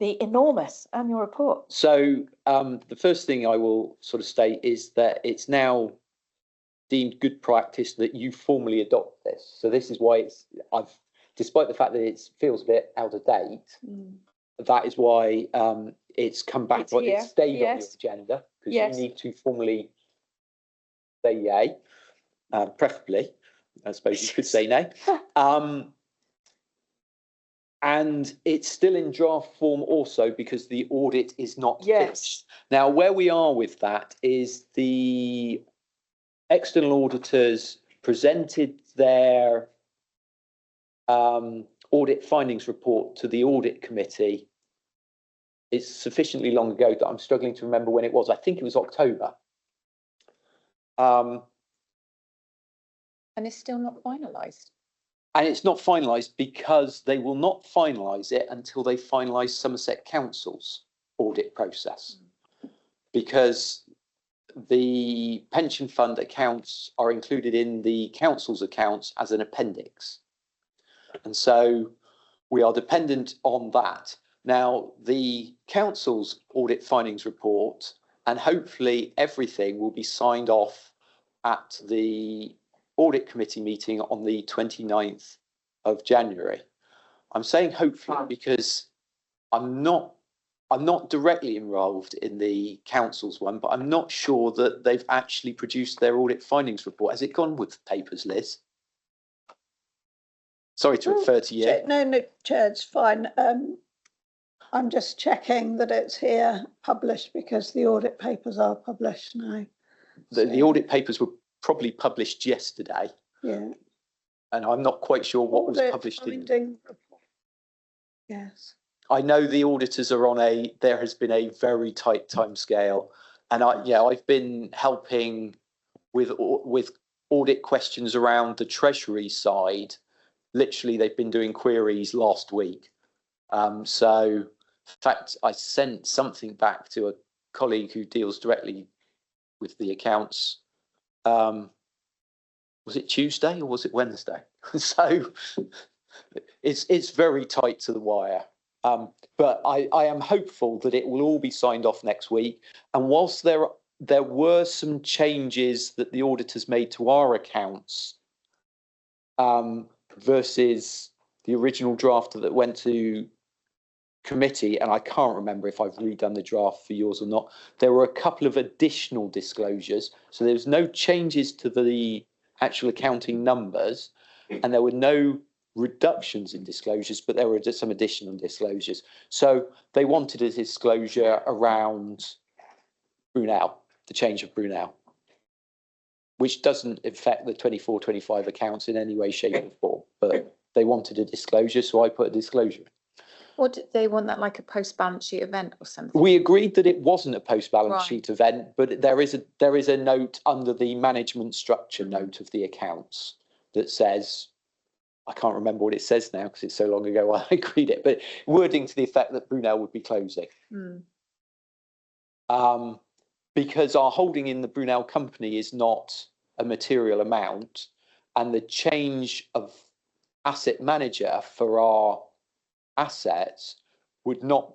the enormous annual report. So the first thing I will sort of state is that it's now deemed good practice that you formally adopt this. So this is why despite the fact that it feels a bit out of date, that is why it's come back. It's here, It stayed on your yes. agenda because Yes. you need to formally say yay, preferably. I suppose you could say nay. And it's still in draft form also because the audit is not finished. Now, where we are with that is the external auditors presented their audit findings report to the audit committee. It's sufficiently long ago that I'm struggling to remember when it was. I think it was October. And it's still not finalised. And it's not finalised because they will not finalise it until they finalise Somerset Council's audit process. Because the pension fund accounts are included in the council's accounts as an appendix. And so we are dependent on that. Now, the council's audit findings report and hopefully everything will be signed off at the audit committee meeting on the 29th of January. I'm saying hopefully because I'm not directly involved in the council's one, but I'm not sure that they've actually produced their audit findings report. Has it gone with the papers, Liz? Sorry to refer to you. No, Chair, it's fine. I'm just checking that it's here published because the audit papers are published now. The audit papers were probably published yesterday. Yeah. And I'm not quite sure what was published in. Yes. I know the auditors are there has been a very tight timescale, and I've been helping with audit questions around the Treasury side. Literally, they've been doing queries last week. So, in fact, I sent something back to a colleague who deals directly with the accounts. Was it Tuesday or was it Wednesday? So it's very tight to the wire. But I am hopeful that it will all be signed off next week. And whilst there were some changes that the auditors made to our accounts versus the original draft that went to committee, and I can't remember if I've redone the draft for yours or not, there were a couple of additional disclosures. So there was no changes to the actual accounting numbers, and there were no reductions in disclosures, but there were just some additional disclosures. So they wanted a disclosure around Brunel, the change of Brunel, which doesn't affect the 24-25 accounts in any way, shape or form, but they wanted a disclosure, so I put a disclosure. Or did they want that like a post-balance sheet event or something? We agreed that it wasn't a post-balance Right. sheet event, but there is a note under the management structure note of the accounts that says, I can't remember what it says now because it's so long ago I agreed it, but wording to the effect that Brunel would be closing. Because our holding in the Brunel company is not a material amount, and the change of asset manager for our assets would not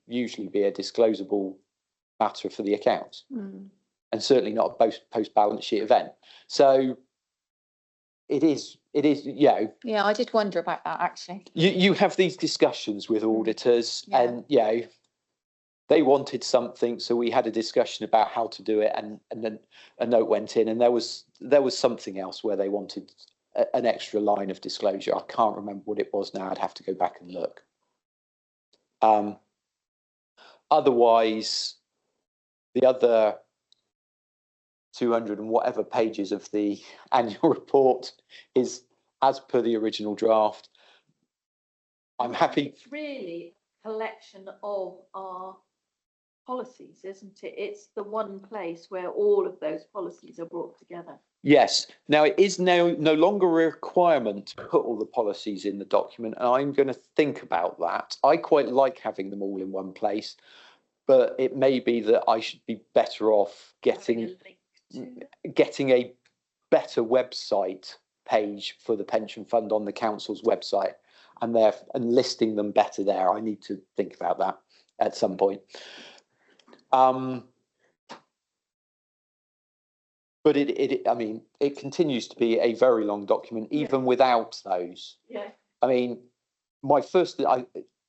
usually be a disclosable matter for the accounts, and certainly not a post balance sheet event. So it is, Yeah, I did wonder about that actually. you have these discussions with auditors, and they wanted something, so we had a discussion about how to do it, and then a note went in, and there was something else where they wanted an extra line of disclosure. I can't remember what it was now. I'd have to go back and look. Otherwise, the other 200 and whatever pages of the annual report is as per the original draft. I'm happy. It's really a collection of our policies, isn't it? It's the one place where all of those policies are brought together. Yes. Now it is now no longer a requirement to put all the policies in the document, and I'm going to think about that. I quite like having them all in one place, but it may be that I should be better off getting a better website page for the pension fund on the council's website, and listing them better there. I need to think about that at some point. But I mean, it continues to be a very long document, even without those. Yeah. I mean,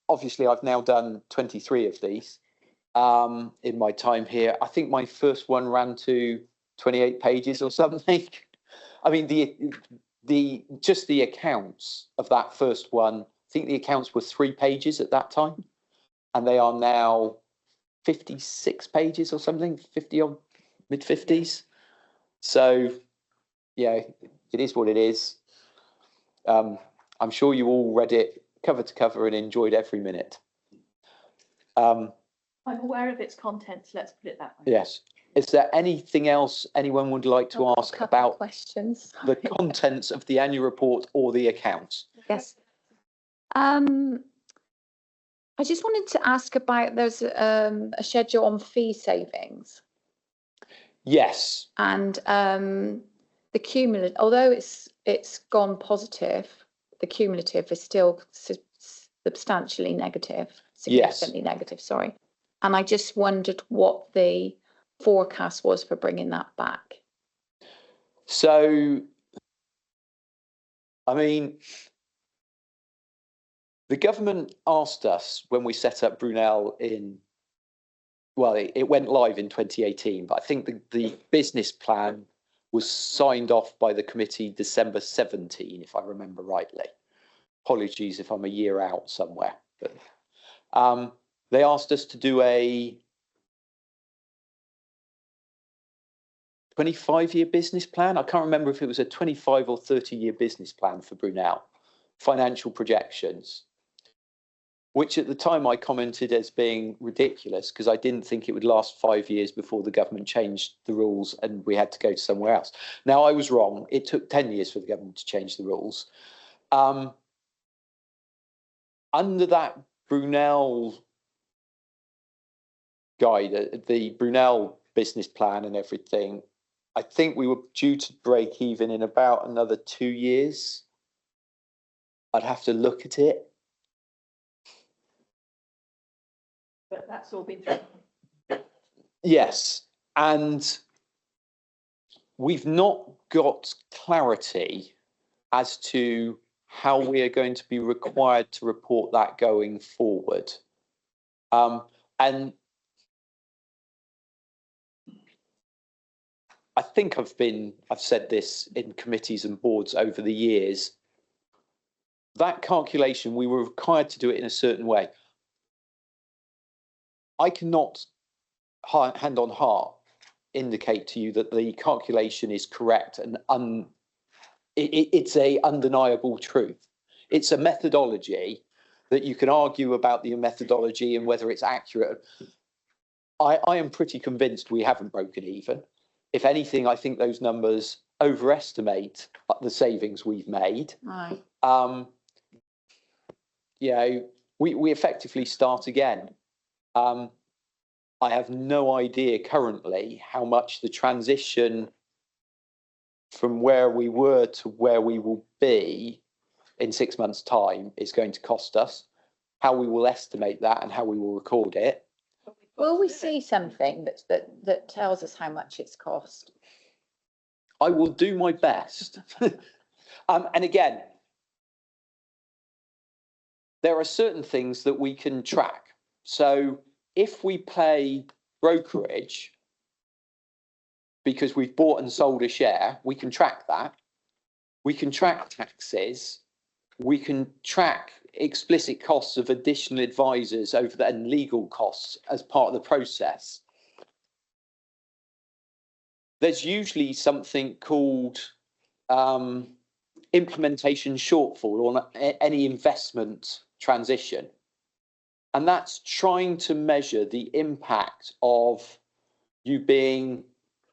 obviously I've now done 23 of these in my time here. I think my first one ran to 28 pages or something. I mean, just the accounts of that first one, I think the accounts were 3 pages at that time, and they are now 56 pages or something, 50 or mid 50s. So, yeah, it is what it is. I'm sure you all read it cover to cover and enjoyed every minute. I'm aware of its contents, let's put it that way. Yes. Is there anything else anyone would like to ask about questions? the contents of the annual report or the accounts? Yes. I just wanted to ask about, there's a schedule on fee savings. Yes. And the cumulative, although it's gone positive, the cumulative is still substantially negative, significantly negative, sorry. And I just wondered what the forecast was for bringing that back. So, I mean, the government asked us when we set up Brunel it went live in 2018, but I think the business plan was signed off by the committee December 17, if I remember rightly. Apologies if I'm a year out somewhere, but they asked us to do a 25-year business plan. I can't remember if it was a 25 or 30-year business plan for Brunel, financial projections, which at the time I commented as being ridiculous because I didn't think it would last 5 years before the government changed the rules and we had to go to somewhere else. Now, I was wrong. It took 10 years for the government to change the rules. Under that Brunel guide, the Brunel business plan and everything, I think we were due to break even in about another 2 years. I'd have to look at it. But that's all been through. Yes, and we've not got clarity as to how we are going to be required to report that going forward. And I think I've said this in committees and boards over the years. That calculation, we were required to do it in a certain way. I cannot, hand on heart, indicate to you that the calculation is correct and it's a undeniable truth. It's a methodology that you can argue about the methodology and whether it's accurate. I am pretty convinced we haven't broken even. If anything, I think those numbers overestimate the savings we've made. Right. We effectively start again. I have no idea currently how much the transition from where we were to where we will be in 6 months' time is going to cost us, how we will estimate that and how we will record it. Will we see something that tells us how much it's cost? I will do my best. And again, there are certain things that we can track. So if we pay brokerage because we've bought and sold a share, we can track that. We can track taxes. We can track explicit costs of additional advisors and legal costs as part of the process. There's usually something called implementation shortfall or any investment transition. And that's trying to measure the impact of you being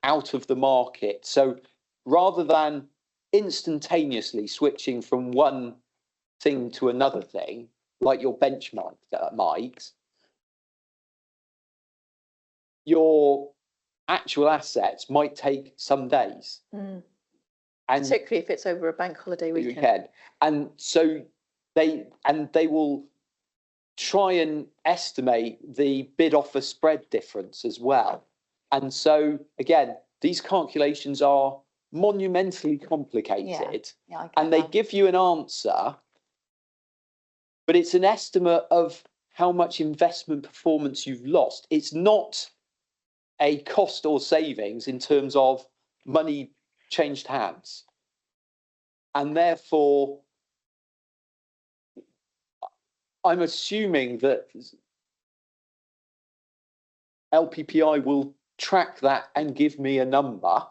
out of the market. So rather than instantaneously switching from one thing to another thing, like your benchmark might, your actual assets might take some days. Mm. And Particularly if it's over a bank holiday weekend. weekend. And so they will try and estimate the bid offer spread difference as well. And so again, these calculations are monumentally complicated, Yeah, I get and they that. give you an answer, but it's an estimate of how much investment performance you've lost. It's not a cost or savings in terms of money changed hands. And therefore, I'm assuming that LPPI will track that and give me a number,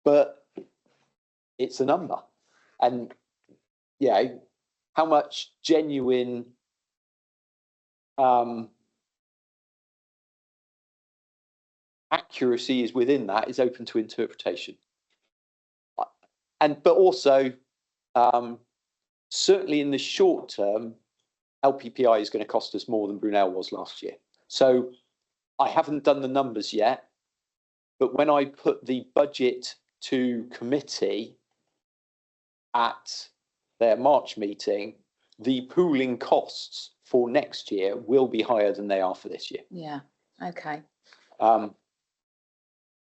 but it's a number. And yeah, how much genuine accuracy is within that is open to interpretation. But also, certainly in the short term, LPPI is going to cost us more than Brunel was last year. So I haven't done the numbers yet, but when I put the budget to committee at their March meeting, the pooling costs for next year will be higher than they are for this year. Yeah, okay.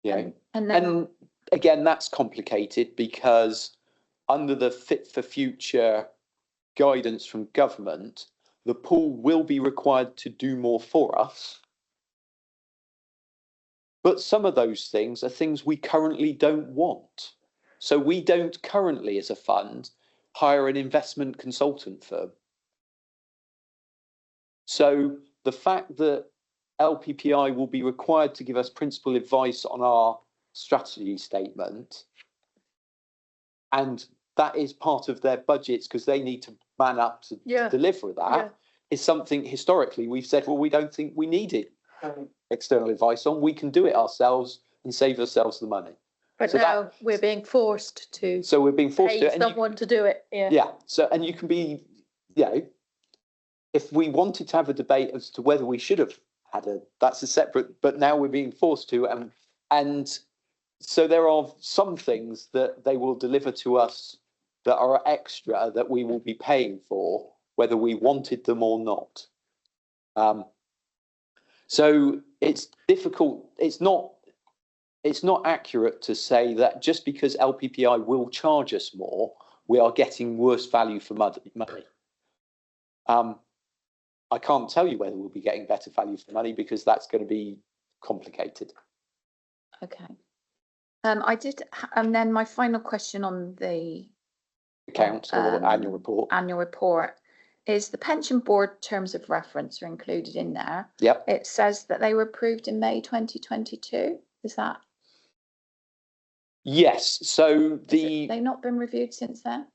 Yeah. And then, And again, that's complicated because under the Fit for Future guidance from government, the pool will be required to do more for us. But some of those things are things we currently don't want. So we don't currently, as a fund, hire an investment consultant firm. So the fact that LPPI will be required to give us principal advice on our strategy statement, and that is part of their budgets because they need to man up to deliver that, is something historically we've said, well, we don't think we needed external advice on. We can do it ourselves and save ourselves the money. But So now we're being forced to So we're being forced pay to. And someone to do it. Yeah. yeah. So, and you can be, you know, if we wanted to have a debate as to whether we should have had that's a separate, but now we're being forced to, and so there are some things that they will deliver to us that are extra that we will be paying for, whether we wanted them or not. So it's difficult. It's not accurate to say that just because LPPI will charge us more, we are getting worse value for money. I can't tell you whether we'll be getting better value for money because that's going to be complicated. okay. I did, and then my final question on the Accounts or annual report. annual report is the pension board terms of reference are included in there. Yep. It says that they were approved in May 2022. Is that? Yes. So they've not been reviewed since then?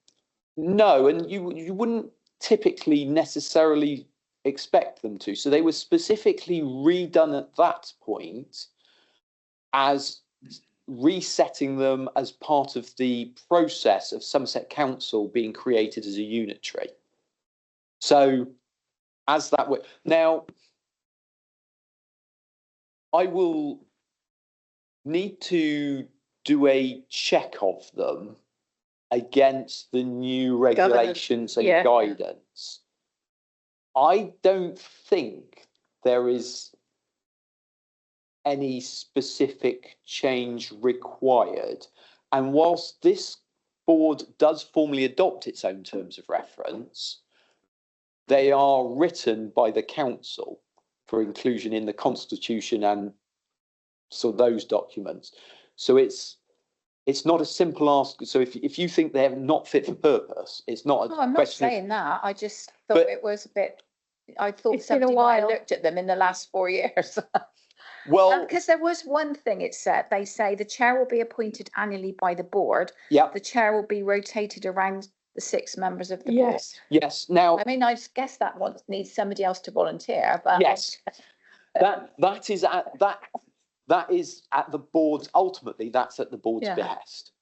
No, and you wouldn't typically necessarily expect them to. So they were specifically redone at that point as resetting them as part of the process of Somerset Council being created as a unitary. So as that way, now I will need to do a check of them against the new regulations and guidance. I don't think there is any specific change required. And whilst this board does formally adopt its own terms of reference, they are written by the council for inclusion in the constitution and so those documents. So it's not a simple ask. So if you think they're not fit for purpose, it's not a No, I'm not question. saying that. I just thought it was a bit, I thought It's been a somebody might have while. looked at them in the last 4 years. Well, Because there was one thing it said, they say the chair will be appointed annually by the board. yeah, The chair will be rotated around the 6 members of the board. Yes. yes. Now, I mean, I guess that one needs somebody else to volunteer, but. yes, that is at the board's, ultimately, that's at the board's Yeah. behest.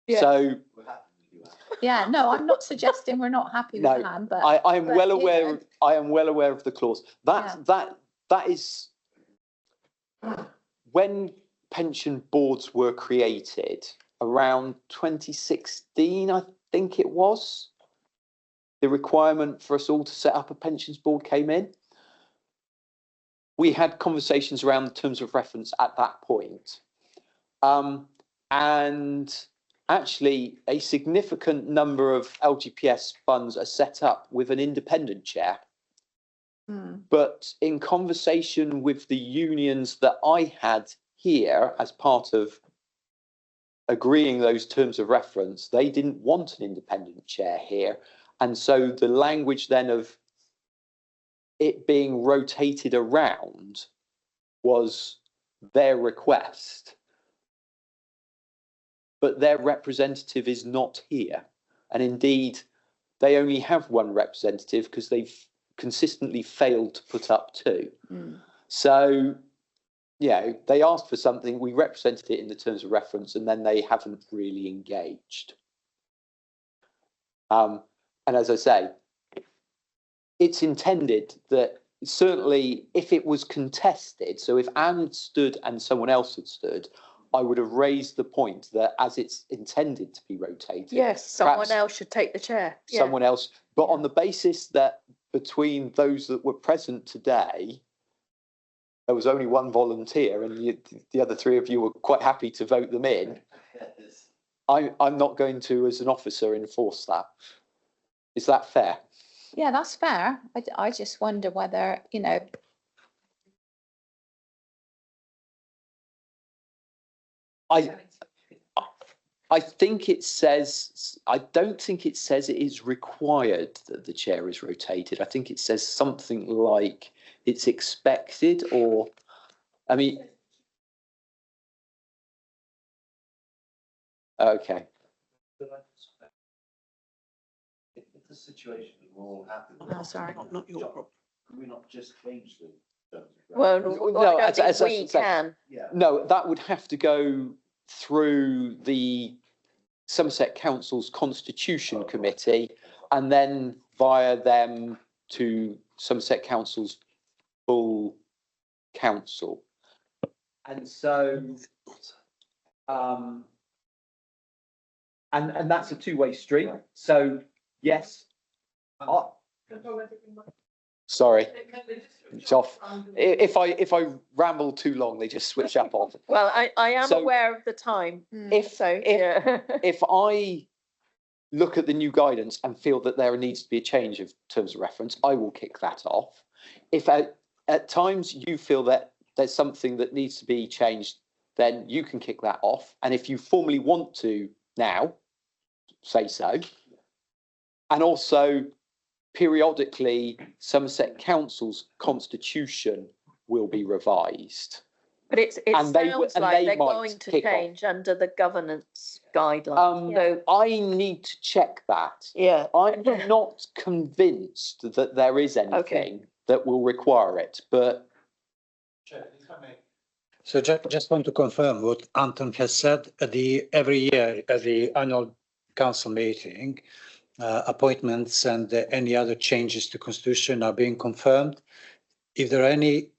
Yeah. So Yeah, no, I'm not suggesting we're not happy with No, Anne, but. I am but, well you aware, know, I am well aware of the clause. That is when pension boards were created around 2016, I think it was. The requirement for us all to set up a pensions board came in. We had conversations around the terms of reference at that point. And actually, a significant number of LGPS funds are set up with an independent chair. But in conversation with the unions that I had here as part of agreeing those terms of reference, they didn't want an independent chair here. And so the language then of it being rotated around was their request. But their representative is not here. And indeed, they only have one representative because they've consistently failed to put up 2. So, yeah, they asked for something, we represented it in the terms of reference, and then they haven't really engaged. And as I say, it's intended that certainly if it was contested, so if Anne had stood and someone else had stood, I would have raised the point that as it's intended to be rotated. Yes, someone perhaps else should take the chair. Yeah. someone else, but on the basis that between those that were present today, there was only one volunteer and the other 3 of you were quite happy to vote them in. I'm not going to, as an officer, enforce that. Is that fair? Yeah, that's fair. I just wonder whether, you know. I think it says, I don't think it says it is required that the chair is rotated. I think it says something like it's expected, or, I mean. Okay. If the situation we're all happy with. Oh, sorry. Not your problem. Can we not just change the terms of Well, reference? No, I don't as think I we said, can. Yeah. No, that would have to go through the Somerset Council's Constitution Committee and then via them to Somerset Council's full council. And so, and that's a two-way street. So, yes. Sorry, it's off. If I ramble too long, they just switch up off. Well, I am So, aware of the time. If Yeah. if I look at the new guidance and feel that there needs to be a change of terms of reference, I will kick that off. If at times you feel that there's something that needs to be changed, then you can kick that off. And if you formally want to now, say so. And also, periodically, Somerset Council's constitution will be revised. But it And they sounds and like they they're might going to kick off. change under the governance guidelines. So, I need to check that. yeah. I'm not convinced that there is anything that will require it, but So just want to confirm what Anton has said. Every year at the annual council meeting, appointments and any other changes to constitution are being confirmed. If there are any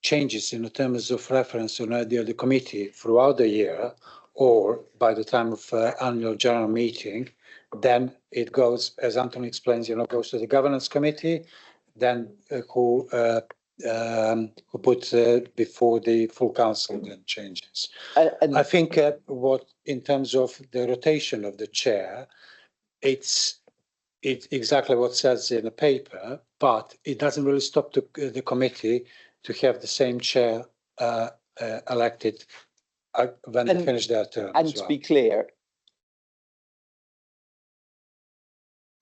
changes in the terms of reference on the other committee throughout the year or by the time of annual general meeting, then it goes, as Anton explains, goes to the governance committee, then who puts before the full council then changes. and I think what in terms of the rotation of the chair, it's exactly what says in the paper, but it doesn't really stop the committee to have the same chair elected when they finish their term. and to be clear,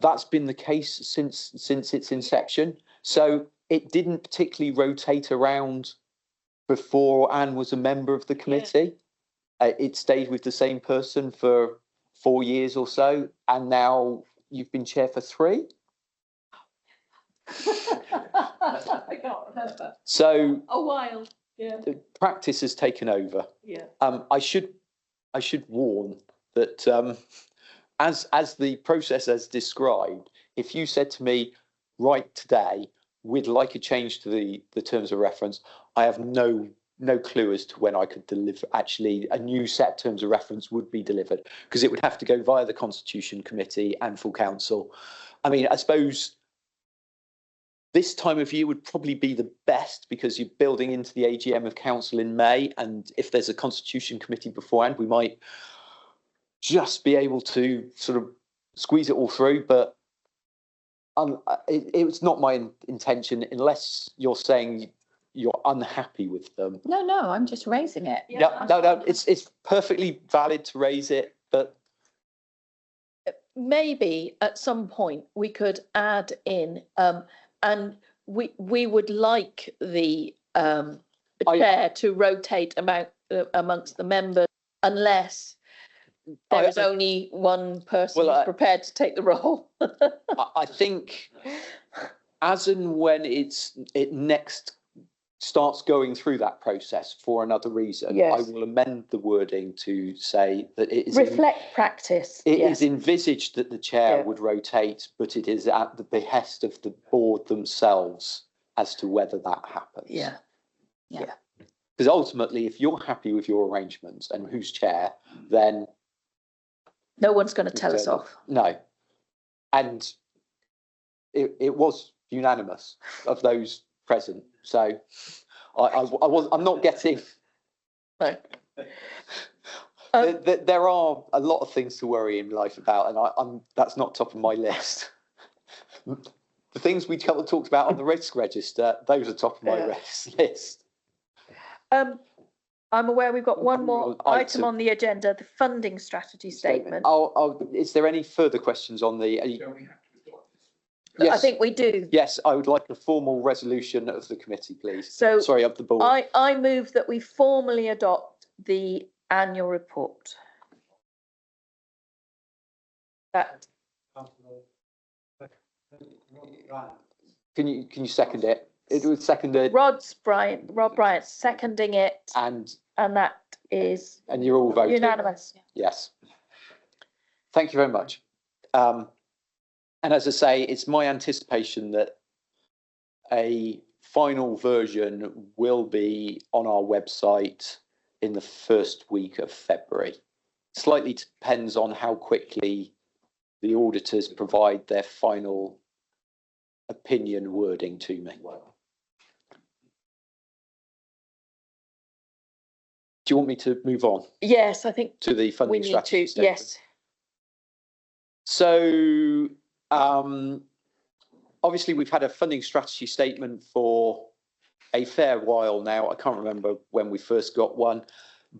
that's been the case since its inception. So it didn't particularly rotate around before Anne was a member of the committee. It stayed with the same person for 4 years or so, and now you've been chair for 3. I can't remember. So A while, yeah. the practice has taken over. Yeah. I should warn that as the process has described, if you said to me, right today, we'd like a change to the terms of reference, I have no clue as to when I could deliver. Actually, a new set of terms of reference would be delivered, because it would have to go via the Constitution Committee and full council. I mean, I suppose this time of year would probably be the best, because you're building into the AGM of council in May, and if there's a Constitution Committee beforehand, we might just be able to sort of squeeze it all through. But it's not my intention, unless you're saying you're unhappy with them. No, I'm just raising it. Yeah, no, it's perfectly valid to raise it, but Maybe at some point we could add in, and we would like the chair to rotate amongst the members, unless there is only one person who's prepared to take the role. I think as and when it next starts going through that process for another reason, Yes. I will amend the wording to say that it is Reflect practice. It yes. is envisaged that the chair Yeah. would rotate, but it is at the behest of the board themselves as to whether that happens. Yeah. Because ultimately, if you're happy with your arrangements and who's chair, then No one's going to tell us off. no. And it was unanimous of those present. So I'm not getting. No. There are a lot of things to worry in life about, and that's not top of my list. The things we talked about on the risk register, those are top of my list. I'm aware we've got one more Item. item on the agenda, the funding strategy statement. Is there any further questions on the? I think we do. Yes, I would like a formal resolution of the committee, please. So Sorry, of the board. I move that we formally adopt the annual report. That Can you second it? It was seconded, Rob Bryant seconding it, and that is you're all voting. unanimous. Yes. Thank you very much. And as I say, it's my anticipation that a final version will be on our website in the first week of February. Slightly depends on how quickly the auditors provide their final opinion wording to me. Do you want me to move on Yes, I think to the we funding need strategy to, statement? yes. So obviously we've had a funding strategy statement for a fair while now. I can't remember when we first got one,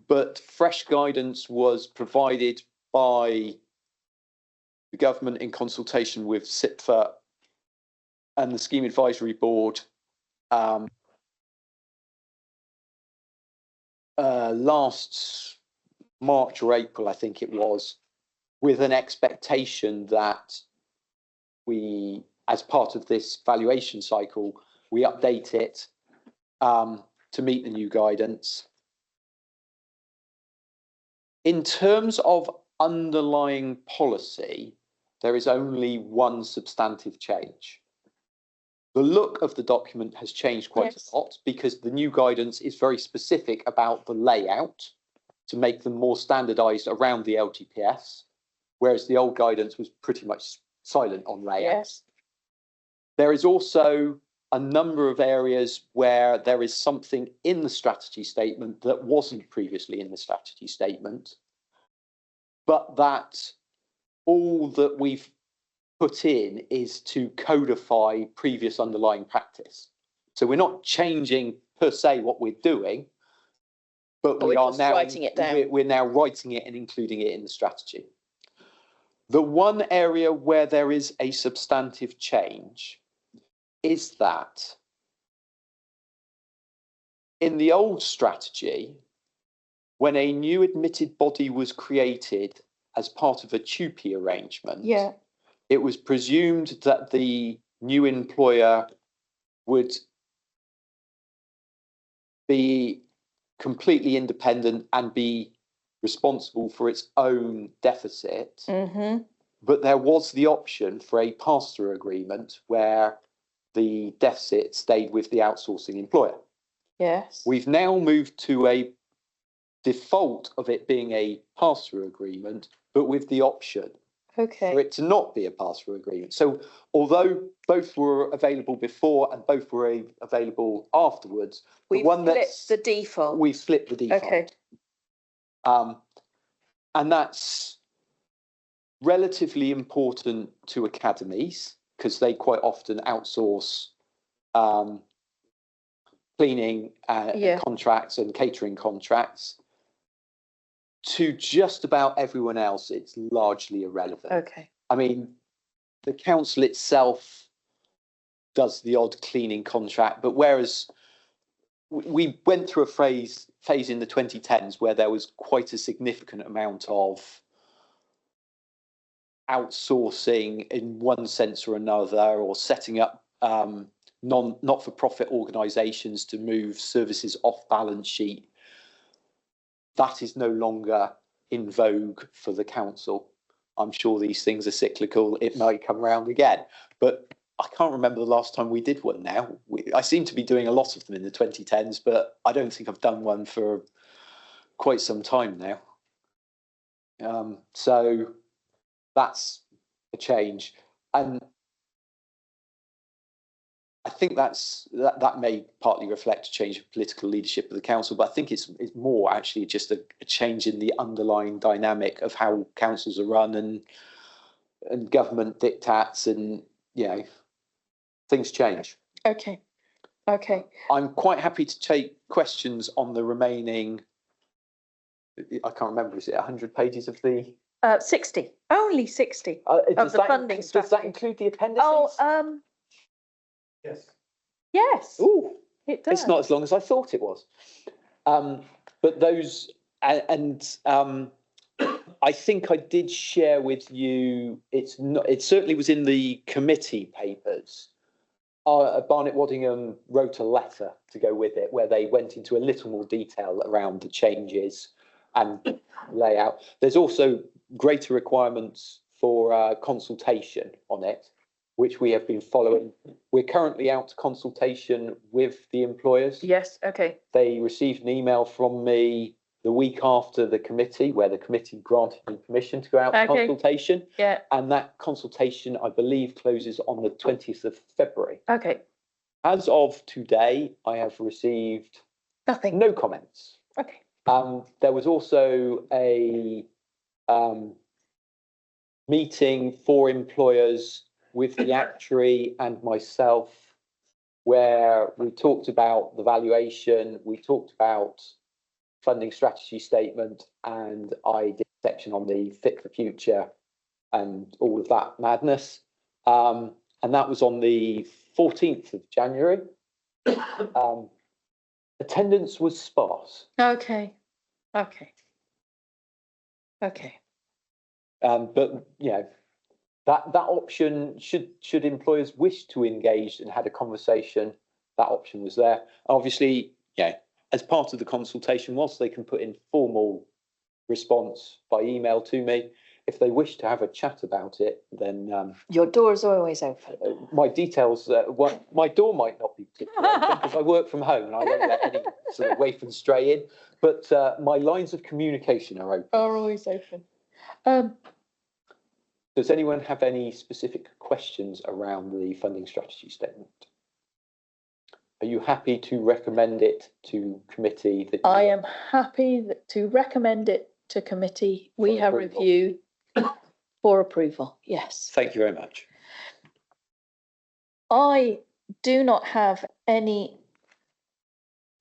but fresh guidance was provided by the government in consultation with SIPFA and the Scheme Advisory Board last March or April, I think it was, with an expectation that we, as part of this valuation cycle, we update it to meet the new guidance. In terms of underlying policy, there is only one substantive change. The look of the document has changed quite a lot, because the new guidance is very specific about the layout to make them more standardised around the LTPS, whereas the old guidance was pretty much silent on layout. Yes. There is also a number of areas where there is something in the strategy statement that wasn't previously in the strategy statement, but that all that we've put in is to codify previous underlying practice. So we're not changing per se what we're doing, but we are now writing it down. We're now writing it and including it in the strategy. The one area where there is a substantive change is that in the old strategy, when a new admitted body was created as part of a TUPE arrangement, Yeah. it was presumed that the new employer would be completely independent and be responsible for its own deficit. Mm-hmm. But there was the option for a pass-through agreement where the deficit stayed with the outsourcing employer. Yes. We've now moved to a default of it being a pass-through agreement, but with the option for Okay. it to not be a pass-through agreement. So although both were available before and both were available afterwards, We've one flipped that's the default. we flipped the default. Okay. And that's relatively important to academies because they quite often outsource cleaning contracts and catering contracts. To just about everyone else, it's largely irrelevant. Okay. I mean, the council itself does the odd cleaning contract, but whereas we went through a phase in the 2010s where there was quite a significant amount of outsourcing in one sense or another, or setting up not-for-profit organisations to move services off balance sheet. That is no longer in vogue for the council. I'm sure these things are cyclical. It might come around again, but I can't remember the last time we did one now. I seem to be doing a lot of them in the 2010s, but I don't think I've done one for quite some time now. So that's a change. And I think that may partly reflect a change of political leadership of the council, but I think it's more actually just a change in the underlying dynamic of how councils are run and government diktats, and things change. Okay. Okay. I'm quite happy to take questions on the remaining. I can't remember. Is it 100 pages of the? 60. Only 60 of the funding strategy. Does that include the appendices? Oh, Yes. yes. Ooh, It does. it's not as long as I thought it was. But those and I think I did share with you. It certainly was in the committee papers. Barnett Waddingham wrote a letter to go with it, where they went into a little more detail around the changes and layout. There's also greater requirements for consultation on it, which we have been following. We're currently out to consultation with the employers. Yes. Okay. They received an email from me the week after the committee, where the committee granted me permission to go out to consultation. Yeah. And that consultation, I believe, closes on the 20th of February. Okay. As of today, I have received Nothing. no comments. Okay. There was also a meeting for employers with the actuary and myself, where we talked about the valuation, we talked about funding strategy statement, and I did a section on the Fit for Future and all of that madness. And that was on the 14th of January. Attendance was sparse. Okay. Okay. Okay. But that option, should employers wish to engage and had a conversation, that option was there. Obviously, as part of the consultation, whilst they can put in formal response by email to me, if they wish to have a chat about it, then Your door's always open. my details, my door might not be particularly open because I work from home and I don't let any sort of waif and stray in, but my lines of communication are open. Are always open. Does anyone have any specific questions around the funding strategy statement? Are you happy to recommend it to committee? I am happy to recommend it to committee. We have reviewed for approval. Yes. Thank you very much. I do not have any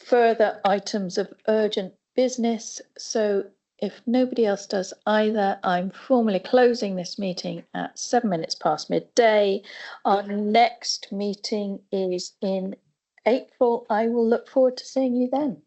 further items of urgent business. So if nobody else does either, I'm formally closing this meeting at 7 minutes past midday. Our next meeting is in April, I will look forward to seeing you then.